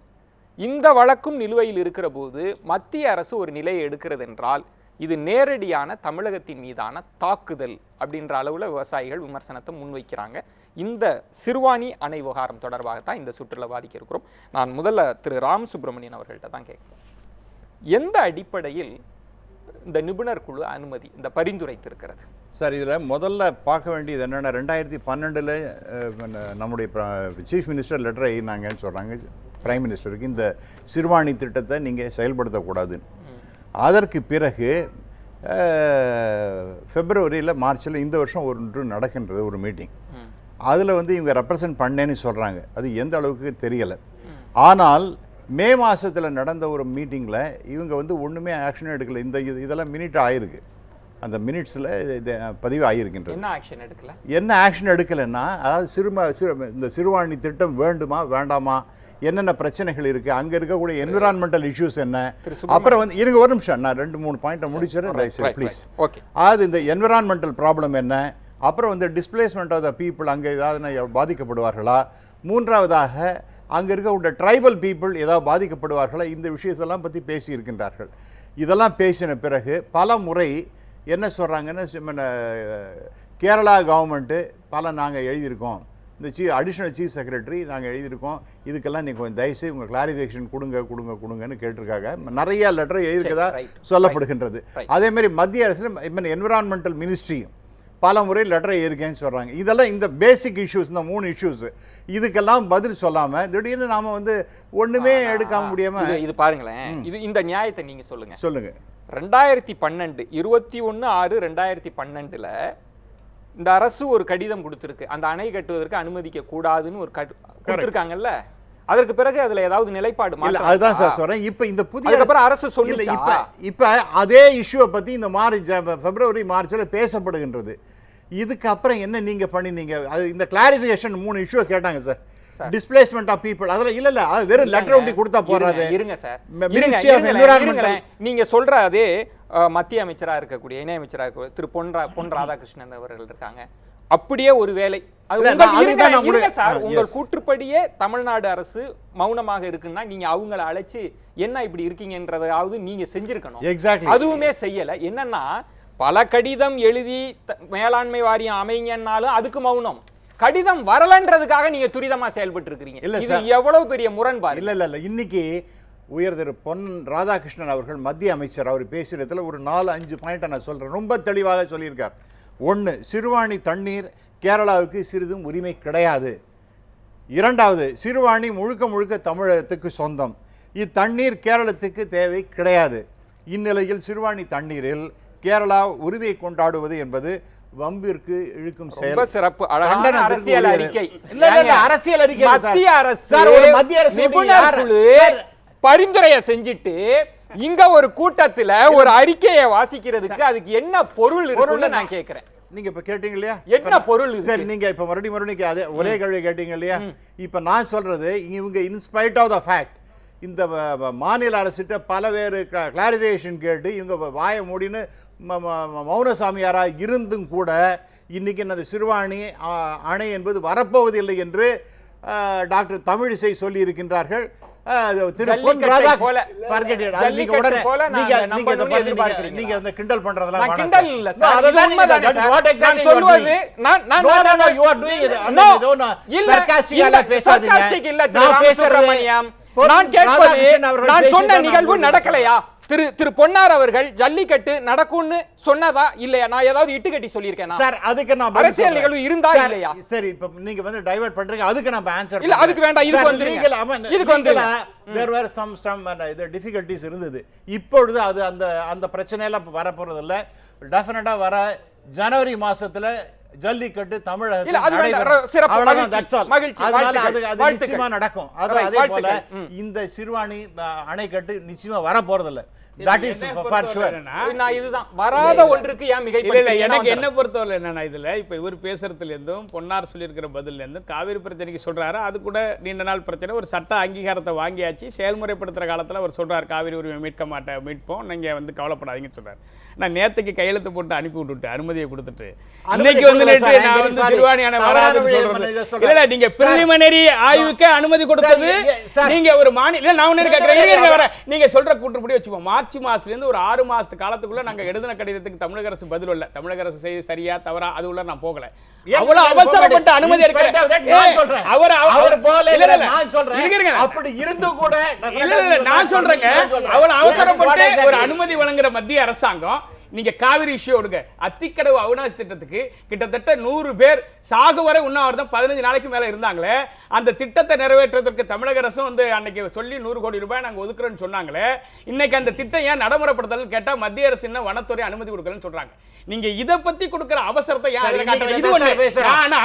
இந்த வழக்கும் நிலுவையில் இருக்கிற போது மத்திய அரசு ஒரு நிலையை எடுக்கிறது என்றால் இது நேரடியான தமிழகத்தின் மீதான தாக்குதல் அப்படின்ற அளவில் விவசாயிகள் விமர்சனத்தை முன்வைக்கிறாங்க. இந்த சிறுவாணி அணை விவகாரம் தொடர்பாகத்தான் இந்த சுற்றுலா வாதிக்க இருக்கிறோம். நான் முதல்ல திரு ராம் சுப்பிரமணியன் அவர்கள்ட்ட தான் கேட்கிறேன். எந்த அடிப்படையில் இந்த நிபுணர் குழு அனுமதி இந்த பரிந்துரைத்திருக்கிறது? சார், இதில் முதல்ல பார்க்க வேண்டியது என்னென்னா 2012 நம்முடைய சீஃப் மினிஸ்டர் லெட்டர் எழுதினாங்கன்னு சொல்கிறாங்க பிரைம் மினிஸ்டருக்கு, இந்த சிறுவாணி திட்டத்தை நீங்கள் செயல்படுத்தக்கூடாதுன்னு. அதற்கு பிறகு பிப்ரவரியில் மார்ச்சில் இந்த வருஷம் ஒன்று நடக்கின்றது ஒரு மீட்டிங். அதில் இவங்க ரெப்ரசன்ட் பண்ணேன்னு சொல்கிறாங்க. அது எந்த அளவுக்கு தெரியலை. ஆனால் மே மாதத்தில் நடந்த ஒரு மீட்டிங்கில் இவங்க ஒன்றுமே ஆக்ஷன் எடுக்கலை. இதெல்லாம் மினிட் ஆகிருக்கு, அந்த மினிட்ஸில் பதிவு ஆகியிருக்கின்றது. என்ன ஆக்ஷன் எடுக்கலைன்னா, அதாவது இந்த சிறுவாணி திட்டம் வேண்டுமா வேண்டாமா, என்னென்ன பிரச்சனைகள் இருக்குது, அங்கே இருக்கக்கூடிய என்விரான்மெண்டல் இஷ்யூஸ் என்ன, அப்புறம் இருங்க ஒரு நிமிஷம், நான் 2-3 பாயிண்ட்டை முடிச்சிடறேன் ப்ளீஸ். அது இந்த என்விரான்மெண்டல் ப்ராப்ளம் என்ன, அப்புறம் டிஸ்பிளேஸ்மெண்ட் ஆஃப் த பீப்புள், அங்கே ஏதாவது பாதிக்கப்படுவார்களா, மூன்றாவதாக அங்கே இருக்கக்கூடிய ட்ரைபல் பீப்புள் ஏதாவது பாதிக்கப்படுவார்களா, இந்த விஷயத்தெல்லாம் பற்றி பேசியிருக்கின்றார்கள். இதெல்லாம் பேசின பிறகு பல முறை என்ன சொல்கிறாங்கன்னா, கேரளா கவர்மெண்ட்டு நாங்கள் எழுதியிருக்கோம், இந்த அடிஷ்னல் சீஃப் செக்ரட்டரி நாங்கள் எழுதியிருக்கோம், இதுக்கெல்லாம் நீங்கள் கொஞ்சம் தயவுசெய்து உங்கள் கிளாரிஃபிகேஷன் கொடுங்கன்னு கேட்டிருக்காங்க. நிறைய லெட்டர் எழுதியிருக்கதா சொல்லப்படுகின்றது. அதேமாதிரி மத்திய அரசு என்விரான்மெண்டல் மினிஸ்ட்ரியும் பல முறை லெட்டர் எழுதியிருக்கேன்னு சொல்கிறாங்க. இதெல்லாம் இந்த பேசிக் இஷ்யூஸ், இந்த 3 இஷ்யூஸ், இதுக்கெல்லாம் பதில் சொல்லாமல் திடீர்னு நாம் ஒன்றுமே எடுக்காம முடியாமல் இது பாருங்களேன். இந்த நியாயத்தை நீங்கள் சொல்லுங்கள். 2012 21/6/2012 இந்த அரசு ஒரு கடிதம் கொடுத்திருக்கு, அந்த அணை கட்டுவதற்கு அனுமதிக்க கூடாதுன்னு ஒரு கொடுத்திருக்காங்கல்ல. அதற்கு பிறகு அதுல ஏதாவது நிலைப்பாடு இல்ல? அதுதான் சார் சொல்றேன். இப்ப இந்த புதிய அரசு சொல்லுச்சு, இப்ப அதே இஷ்யூவை பத்தி இந்த பிப்ரவரி மார்ச்ல பேசப்படுகின்றது. இதுக்கு அப்புறம் என்ன நீங்க பண்ணினீங்க? இந்த கிளாரிஃபிகேஷன் 3 இஷ்யூவை கேட்டாங்க சார். டிஸ்பிளேஸ்மெண்ட் ஆஃப் பீப்புள், அதெல்லாம் இல்ல அது வெறும் லெட்டர் ஒட்டி கொடுத்தா போறாது. இருங்க சார், நீங்க சொல்ற அதே மத்திய அமைச்சராக இருக்கக்கூடிய இணை அமைச்சராக இருக்க திரு பொன் ராதாகிருஷ்ணன் அவர்கள் இருக்காங்க. அப்படியே ஒரு வேலை உங்கள் கூற்றுப்படியே தமிழ்நாடு அரசு மௌனமாக இருக்குன்னா நீங்க அவங்கள அழைச்சு என்ன இப்படி இருக்கீங்கன்றதாவது நீங்க செஞ்சிருக்கணும். அதுவுமே செய்யல. என்னன்னா பல கடிதம் எழுதி மேலாண்மை வாரியம் அமைங்கன்னாலும் அதுக்கு மௌனம். கடிதம் வரலன்றதுக்காக நீங்க துரிதமா செயல்பட்டு இருக்கிறீங்க. இது எவ்வளவு பெரிய முரண்பாடு. இல்ல இன்னைக்கு உயர் திரு பொன் ராதாகிருஷ்ணன் அவர்கள் மத்திய அமைச்சர் அவர் பேசுறதுல ஒரு 4-5 பாயிண்ட் நான் சொல்றேன், ரொம்ப தெளிவாக சொல்லியிருக்கார். 1, சிறுவாணி தண்ணீர் கேரளாவுக்கு சிறிதும் உரிமை கிடையாது. இரண்டாவது, சிறுவாணி முழுக்க முழுக்க தமிழகத்துக்கு சொந்தம். இத்தண்ணீர் கேரளத்துக்கு தேவை கிடையாது. இந்நிலையில் சிறுவாணி தண்ணீரில் கேரளா உரிமையை கொண்டாடுவது என்பது வம்பிற்கு இழுக்கும் செயல். சிறப்பு, அழகான அரசியல் அறிக்கை. அரசியல் அறிக்கை. மத்திய அரசு நிபுணர் குழு பரிந்துரையை செஞ்சுட்டு இங்க ஒரு கூட்டத்துல ஒரு அறிக்கையை வாசிக்கிறதுக்கு அதுக்கு என்ன பொருள் இருக்குன்னு நான் கேக்குறேன். நீங்க இப்ப கேட்டீங்க இல்லையா, என்ன பொருள்? சரி, நீங்க இப்ப மறுபடியும் அதே ஒரே கேள்வி கேட்டீங்க இல்லையா. இப்ப நான் சொல்றது, இவங்க இன்ஸ்பைட் ஆஃப் த ஃபேக்ட் இந்த மாநில அரசிட்ட பலவேறு கிளாரிஃபிகேஷன் கேட்டு இவங்க வாய மூடின்னு மௌனசாமியாராக இருந்தும் கூட இன்னைக்கு அந்த சிறுவாணி அணை என்பது வரப்போவதில்லை என்று டாக்டர் தமிழிசை சொல்லி இருக்கின்றார்கள். கிண்டல் பண்றதெல்லாம் நான் சொன்ன நிகழ்வு நடக்கலையா? திரு பொன்னார் அவர்கள் ஜல்லிக்கட்டு நடக்கும்னு சொன்னதா இல்லையா? நான் ஏதாவது இட்டுக்கட்டி சொல்லியிருக்கேன் சார்? அதுக்கு நான் அரசியல் நிகழ்வு இருந்தா இல்லையா? சரி, இப்ப நீங்க வந்து டைவர்ட் பண்றீங்க, அதுக்கு நான் ஆன்சர் இல்ல, அதுக்கு வேண்டாம். இதுக்கு வந்து there were some difficulties இருந்தது. இப்பொழுது அது அந்த பிரச்சனை எல்லாம் வர போறது இல்ல. டெஃபினட்டா வர ஜனவரி மாசத்துல ஜல்லிக்கட்டு தமிழகத்தில் நிச்சயமா நடக்கும். அதே போல இந்த சிறுவாணி அணைக்கட்டு நிச்சயமா வர போறதில்லை. எனக்கு என்ன பொறுத்தவரை என்னன்னா, இதுல இப்ப இவர் பேசுறதுல இருந்தும் பொன்னார் சொல்லியிருக்கிற பதில இருந்தும் காவிரி பிரச்சனைக்கு சொல்றாரு. அது கூட நீண்ட நாள் பிரச்சனை, ஒரு சட்ட அங்கீகாரத்தை வாங்கியாச்சு, செயல்முறைப்படுத்துற காலத்துல அவர் சொல்றாரு காவிரி உரிமை மீட்போம், நீங்க வந்து கவலைப்படாதீங்கன்னு சொல்றாரு. நான் நேத்துக்கு கையெழுத்து போட்டு அனுப்பி விட்டுட்டு அனுமதியை கொடுத்துட்டு இன்னைக்கு வந்து சிறுவாணியான வராதுன்னு நீங்க பிரிலிமினரி ஆய்வுக்கு அனுமதி கொடுத்தது நீங்க ஒரு மாநில. நான் ஒண்ணு கேட்கிறேன், நீங்க சொல்ற கூற்றுப்படி வச்சுப்போம். மார்ச் மாசத்துல இருந்து ஒரு 6 மாசத்து காலத்துக்குள்ள நாங்க எழுதின கடிதத்துக்கு தமிழக அரசு பதில் இல்ல. தமிழக அரசு செய்து சரியா தவறா அது உள்ள நான் போகல. அவ்வளவு அவசரப்பட்ட அனுமதி அப்படி இருந்து கூட நான் சொல்றேங்க, அவ்வளவு அவசரப்பட்டு ஒரு அனுமதி வழங்குற மத்திய அரசாங்கம் நீங்க காவிரி இஷ்யூ எடுங்க. அத்திக்கடவு அவிநாசி திட்டத்துக்கு கிட்டத்தட்ட 100 பேர் சாகு வரை உண்ணாவிரதம் 15 நாளைக்கு மேல இருந்தாங்களே. அந்த திட்டத்தை நிறைவேற்றுவதற்கு தமிழக அரசும் வந்து அன்னைக்கு சொல்லி 100 கோடி ரூபாய் நாங்க ஒதுக்குறோம்னு சொன்னாங்களே. இன்னைக்கு அந்த திட்டம் ஏன் நடைமுறைப்படுத்தலன்னு கேட்டா மத்திய அரசு என்ன வனத்துறை அனுமதி கொடுக்கலன்னு சொல்றாங்க. நீங்க இத பத்தி கொடுக்கிற அவசரத்தை இது ஒண்ணு. ஆனா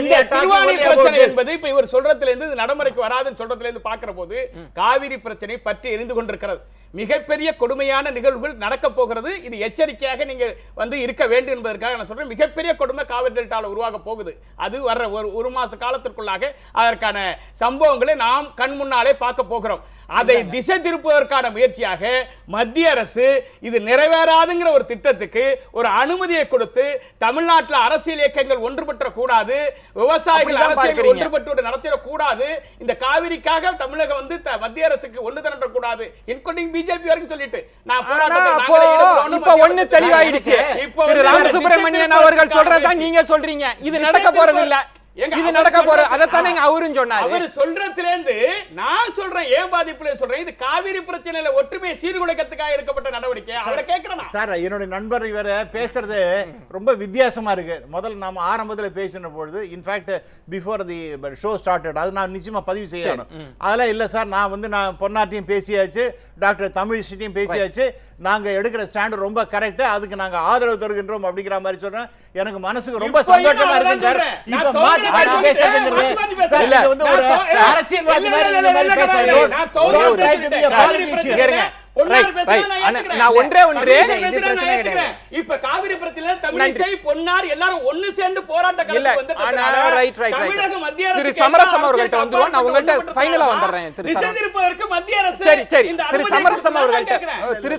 இந்த சிறுவாணி பிரச்சனை என்பது இப்ப இவர் சொல்றதுல இருந்து நடைமுறைக்கு வராதுன்னு சொல்றதுல இருந்து பாக்குற போது காவிரி பிரச்சனை பற்றி எரிந்து கொண்டிருக்கிறது. மிகப்பெரிய கொடுமையான நிகழ்வுகள் நடக்க போகிறது. இது எச்சரிக்கையாக நீங்க வந்து இருக்க வேண்டும் என்பதற்காக நான் சொல்றேன். மிகப்பெரிய கொடுமை காவிரி டெல்டால உருவாக போகுது. அது வர்ற ஒரு மாச காலத்திற்குள்ளாக அதற்கான சம்பவங்களை நாம் கண் முன்னாலே பார்க்க போகிறோம். அதை திசை திருப்புவதற்கான முயற்சியாக மத்திய அரசு இது நிறைவேறாதுங்கிற ஒரு திட்டத்துக்கு ஒரு அனுமதியை கொடுத்து தமிழ்நாட்டில் அரசியல் இயக்கங்கள் ஒன்றுபற்ற கூடாது, விவசாயிகள் அரசியல் ஒன்றுபட்டு நடத்திட கூடாது, இந்த காவிரிக்காக தமிழகம் வந்து மத்திய அரசுக்கு ஒன்று திரண்ட கூடாது, இன்க்ளூடிங் பிஜேபி வரைக்கும் சொல்லிட்டு நான் இப்ப ஒண்ணு தெளிவாயிடுச்சு. திரு ராமசுப்ரமணியன் அவர்கள் சொல்றதா நீங்க சொல்றீங்க, இது நடக்க போறது இல்ல, இது நடக்க போற அதத்தானே அவரும் சொன்னாரு. அவர் சொல்றதுல இருந்து நான் சொல்றேன், ஏன் பாதிப்புல சொல்றேன், இது காவிரி பிரச்சனையில ஒற்றுமை சீர்குலைக்கிறதுக்காக எடுக்கப்பட்ட நடவடிக்கை. அவரை கேட்கிறேன் சார். என்னோட நண்பர் இவர பேசுறது ரொம்ப வித்தியாசமா இருக்கு. முதல்ல நாம ஆரம்பத்துல பேசின பொழுது in fact before the show started அது நான் நிச்சயமா பதிவு செய்யணும். அதெல்லாம் இல்ல சார், நான் பொன்னாட்டியும் பேசியாச்சு, டாக்டர் தமிழிசையும் பேசியாச்சு, நாங்க எடுக்கிற ஸ்டாண்ட் ரொம்ப கரெக்ட், அதுக்கு நாங்க ஆதரவு தருகின்றோம் அப்படிங்கிற மாதிரி சொல்றேன். எனக்கு மனசுக்கு ரொம்ப சந்தோஷமா இருக்கு. இப்ப இப்ப காவிரி பிரச்சனை தமிழிசை பொன்னார் எல்லாரும் ஒன்னு சேர்ந்து போராட்ட திரு சமரசம் அவர்கள்ட்ட வந்துருவோம். நான் உங்கள்ட்ட ஃபைனலா வந்துறேன். மத்திய அரசு சரி சரி திரு சமரசம் அவர்கள்ட்ட திரு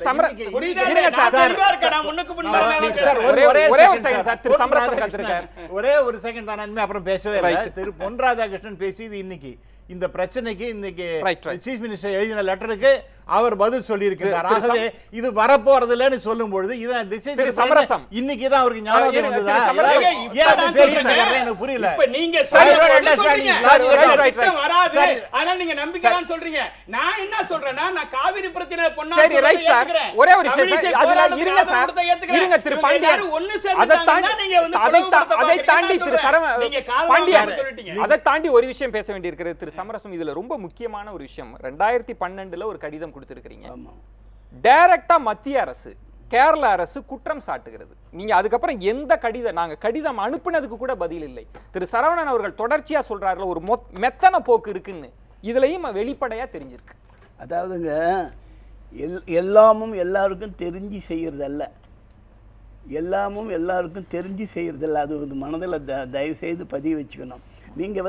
ஒரே ஒரு செகண்ட் தான், அப்புறம் பேசவே இல்லை. திரு பொன் ராதாகிருஷ்ணன் பேசியது இன்னைக்கு இந்த பிரச்சனைக்கு இன்னைக்கு Right. சீஃப் மினிஸ்டர் எழுதின லெட்டருக்கு அவர் பதில் சொல்லி இருக்கிறார். ஆகவே இது வரப்போறது இல்லைன்னு சொல்லும் பொழுது இதான் திசை திரு சமரசம். இன்னைக்கு தான் அவருக்கு ஞாபகம் திரு வந்ததா? சமரசம். ஏன் அப்படி பேசுறீங்க? எனக்கு புரியல. இப்ப நீங்க சரி, சொல்றீங்க, சரி, right. திட்டம் வராது. சரி. அதனால நீங்க நம்பிக்கைதான் சொல்றீங்க. நான் என்ன சொல்றேன்னா, நான் காவிரி பிரச்சனை பொண்ணா சரி ரைட் சார், ஒரே ஒரு விஷயம் சார், அதுல இருங்க சார், இருங்க திரு பாண்டியன், அதை தாண்டி திரு பாண்டியன், அதை தாண்டி ஒரு விஷயம் பேச வேண்டியிருக்கிறது திரு சமரசம். இதுல ரொம்ப முக்கியமான ஒரு விஷயம், 2012 ஒரு கடிதம் கொடுத்திருக்கிறீங்க. டைரக்டா மத்திய அரசு கேரள அரசு குற்றம் சாட்டுகிறது. நீங்க அதுக்கப்புறம் எந்த நாங்க கடிதம் அனுப்புனதுக்கு கூட பதில் இல்லை. திரு சரவணன் அவர்கள் தொடர்ச்சியா சொல்றாருல ஒரு மெத்தன போக்கு இருக்குன்னு, இதுலயும் வெளிப்படையா தெரிஞ்சிருக்கு. அதாவதுங்க எல்லாமும் எல்லாருக்கும் தெரிஞ்சு செய்யறதல்ல, எல்லாமும் எல்லாருக்கும் தெரிஞ்சு செய்யறதில்ல. அது ஒரு மனதில் தயவு செய்து பதிவு வச்சுக்கணும். நீங்கள்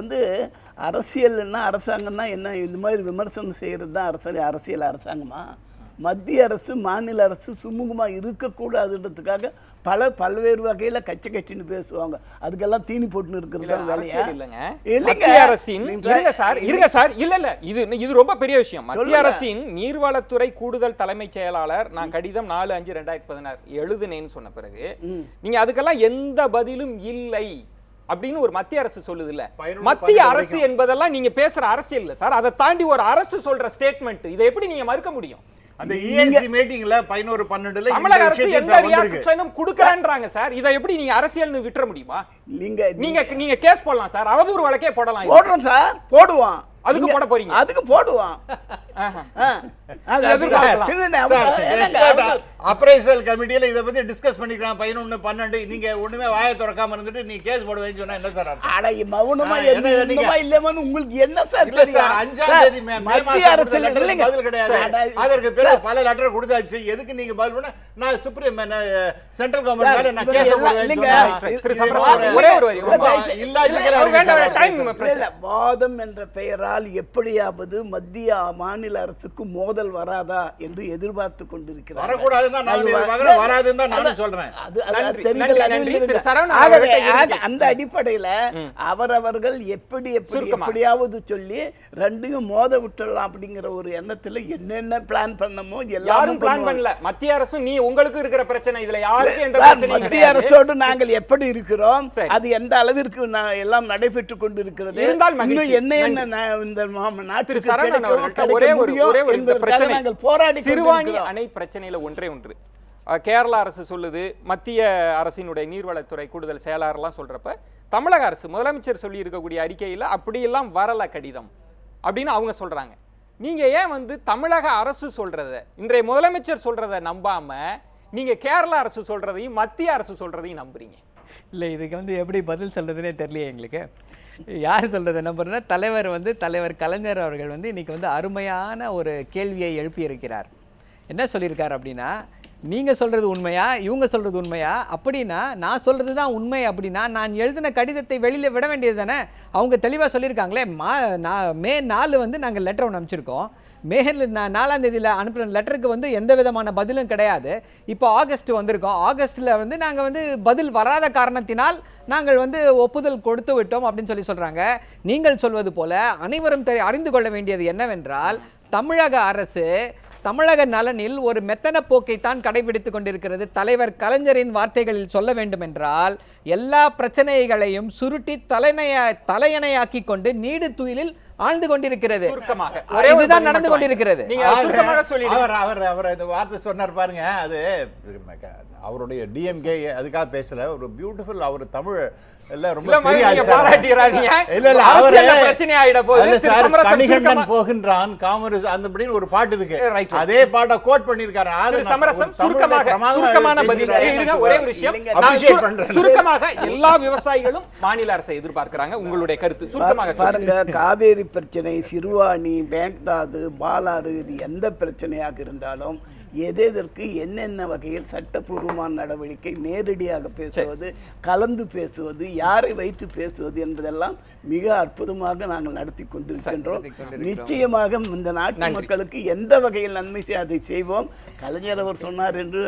அரசியல்னா அரசாங்கம்னா என்ன, இந்த மாதிரி விமர்சனம் செய்கிறது தான் அரசியல் அரசாங்கமா? மத்திய அரசு மாநில அரசு சுமூகமாக இருக்கக்கூடாதுன்றதுக்காக பல்வேறு வகையில் கட்சின்னு பேசுவாங்க. அதுக்கெல்லாம் தீனி போட்டுன்னு இருக்கிறது வேலையா? மத்திய அரசின் இருங்க சார் இல்ல இது ரொம்ப பெரிய விஷயம். மத்திய அரசின் நீர்வளத்துறை கூடுதல் தலைமைச் செயலாளர் நான் கடிதம் 4/5/2016 எழுதுனேன்னு சொன்ன பிறகு நீங்க அதுக்கெல்லாம் எந்த பதிலும் இல்லை அப்படின்னு ஒரு மத்திய அரசு சொல்லுது இல்ல. மத்திய அரசு என்பதெல்லாம் நீங்க பேசுற அரசியல் இல்ல சார். அதை தாண்டி ஒரு அரசு சொல்ற ஸ்டேட்மெண்ட், இதை எப்படி நீங்க மறுக்க முடியும்? அந்த ESC மீட்டிங்ல 11/12 தமிழக அரசு எந்த ரியாக்ஷனும் கொடுக்கறான்றாங்க சார். இதை எப்படி நீங்க அரசியல்னு விட்டுற முடியுமா? நீங்க கேஸ் போடலாம் சார், அவதூறு வழக்கே போடலாம். போடுறோம் சார், போடுவான். அதுக்கு போட போறீங்க? அதுக்கு போடுவான். அப்ரைசல் கமிட்டியில இத பத்தி டிஸ்கஸ் பண்ணிக்கலாம். 11/12 நீங்க ஒண்ணுமே வாயை திறக்காம இருந்துட்டு நீ கேஸ் போடுவேன்னு சொன்னா என்ன சார் அர்த்தம்? அட மௌனமா என்னமா இல்லமான்னு உங்களுக்கு என்ன சார் இல்ல சார், 5ஆம் தேதி மே மாசம் லெட்டர் பதில் கிடையாது. அதற்கு பிறகு பல லெட்டர் கொடுத்தாச்சு. எதுக்கு நீங்க பதில் பண்ண? நான் சுப்ரீம் சென்ட்ரல் கவர்மெண்ட் மேல நான் கேஸ் போடுவேன்னு சொன்னா ஒரே ஒரு வரி வாதம் என்ற பெயரால் எப்படியாவது மத்திய மாநில அரசுக்கு மோதல் வராதா என்று எதிர்பார்த்து கொண்டிருக்கிறார். அந்த அடிப்படையில் அவரவர்கள் எப்படியாவது சொல்லி ரெண்டையும் மோத விட்டுடலாம் அப்படிங்கிற ஒரு எண்ணத்துல என்னென்ன பிளான் பண்ணமோ எல்லாரும் பிளான் பண்ணல. மத்திய அரசு நீ உங்களுக்கு இருக்கிற பிரச்சனை, இதுல யாருக்கு எந்த பிரச்சனையும் மத்திய அரசோடு நாங்கள் எப்படி இருக்கிறோம், அது எந்த அளவிற்கு எல்லாம் நடைபெற்று கொண்டிருக்கிறது, இன்னும் என்ன இந்த நாட்டு சரவணன் அவர்கள் ஒரே ஒரு இந்த பிரச்சனை சிறுவாணி அணை பிரச்சனையில ஒன்றே ஒன்று கேரளா அரசு சொல்லுது, மத்திய அரசினுடைய நீர்வளத்துறை கூடுதல் செயலாளர்லாம் சொல்றப்ப தமிழக அரசு முதலமைச்சர் சொல்லி இருக்கக்கூடிய அறிக்கையில அப்படியெல்லாம் வரல கடிதம் அப்படின்னு அவங்க சொல்றாங்க. நீங்க ஏன் தமிழக அரசு சொல்றத, இன்றைய முதலமைச்சர் சொல்றத நம்பாம நீங்க கேரளா அரசு சொல்றதையும் மத்திய அரசு சொல்றதையும் நம்புறீங்க? இல்லை, இதுக்கு எப்படி பதில் சொல்றதுன்னே தெரியலையே எங்களுக்கு. யார் சொல்றது நம்புறேன்னா தலைவர் கலைஞர் அவர்கள் இன்னைக்கு அருமையான ஒரு கேள்வியை எழுப்பியிருக்கிறார். என்ன சொல்லியிருக்கார் அப்படின்னா, நீங்கள் சொல்கிறது உண்மையா இவங்க சொல்கிறது உண்மையா? அப்படின்னா நான் சொல்கிறது தான் உண்மை அப்படின்னா நான் எழுதின கடிதத்தை வெளியில் விட வேண்டியது தானே? அவங்க தெளிவாக சொல்லியிருக்காங்களே. மே 4 நாங்கள் லெட்டர் ஒன்று அனுப்பிச்சிருக்கோம். மே 4ஆம் தேதியில் அனுப்புகிற லெட்டருக்கு எந்த விதமான பதிலும் கிடையாது. இப்போ ஆகஸ்ட் வந்திருக்கோம். ஆகஸ்ட்டில் நாங்கள் பதில் வராத காரணத்தினால் நாங்கள் ஒப்புதல் கொடுத்து விட்டோம் அப்படின்னு சொல்கிறாங்க. நீங்கள் சொல்வது போல அனைவரும் அறிந்து கொள்ள வேண்டியது என்னவென்றால், தமிழக அரசு தமிழக நலனில் ஒரு மெத்தன போக்கைத்தான் கடைபிடித்துக் கொண்டிருக்கிறது. தலைவர் கலைஞரின் வார்த்தைகளில் சொல்ல வேண்டும் என்றால், எல்லா பிரச்சனைகளையும் சுருட்டி தலையணையாக்கி கொண்டு நீடு துயிலில் ஆழ்ந்து கொண்டிருக்கிறது. இதுதான் நடந்து கொண்டிருக்கிறது. அவர் இந்த வார்த்தை சொன்னார் பாருங்க, அது அவருடைய டிஎம்கே அதுக்காக பேசல. ஒரு பியூட்டிஃபுல், அவர் தமிழ் போகின்றான் காமராஜ் அந்த ஒரு பாட்டு இருக்கு, அதே பாட்டை கோட் பண்ணிருக்காரு. சுருக்கமாக எல்லா விவசாயிகளும் மாநில அரசை எதிர்பார்க்கிறாங்க. உங்களுடைய கருத்து சுருக்கமாக பாருங்க. காவேரி பிரச்சனை, சிறுவாணி, மேகதாது, பாலாறு, இது எந்த பிரச்சனையாக இருந்தாலும் எதற்கு என்னென்ன வகையில் சட்டப்பூர்வமான நடவடிக்கை, நேரடியாக பேசுவது, கலந்து பேசுவது, யாரை வைத்து பேசுவது என்பதெல்லாம் மிக அற்புதமாக நாங்கள் நடத்தி கொண்டிருக்கின்றோம். நிச்சயமாக இந்த நாட்டு மக்களுக்கு எந்த வகையில் நன்மை அதை செய்வோம். கலைஞர் அவர் சொன்னார் என்று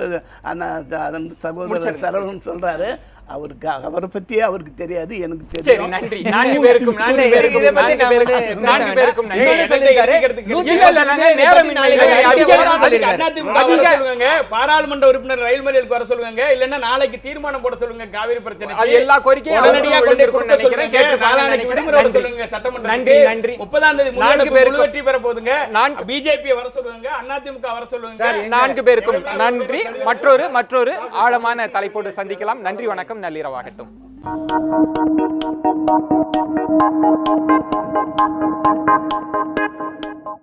அதன் சகோதரர் சரவணன் சொல்றாரு. அவரை பற்றியே அவருக்கு தெரியாது, எனக்கு சரி, தெரியும். நன்றி. 4 பேருக்கும் இல்ல, இதை பத்தி நான் வந்து பேச நான்கு பேருக்கும் வேண்டாம். இன்னொன்னு நன்றி. சொல்லியிருக்காரு, இல்ல, இல்ல, இல்ல, நாங்க நேரம் இல்லை. சொல்லுங்க, பாராளுமன்ற உறுப்பினர் ரயில் மறியலுக்கு வர சொல்லுங்க, இல்லன்னா நாளைக்கு தீர்மானம் போட சொல்லுங்க காவிரி பிரச்சனை. அது எல்லா கோரிக்கையும் உடனடியாக அவர்கள் கொண்டு எழுந்திருக்கும்னு கொடுக்க நினைக்கிறேன். சொல்லுங்க. கேட்டிருப்பாங்கன்னு நாளைக்கு நினைக்கிறேன். விடுமுறை நன்றி. சொல்லுங்க சட்டமன்றத்துக்கு. நன்றி, நன்றி. 30ஆம் தேதி 4 பேருக்கும் வெற்றி பெற போதுங்க. நான்கு- பிஜேபி வர சொல்லுங்க, அதிமுக வர சொல்லுங்க. 4 பேருக்கும் நன்றி. மற்றொரு ஆழமான தலைப்போடு சந்திக்கலாம். நன்றி, வணக்கம், நள்ளிரவாகட்டும்.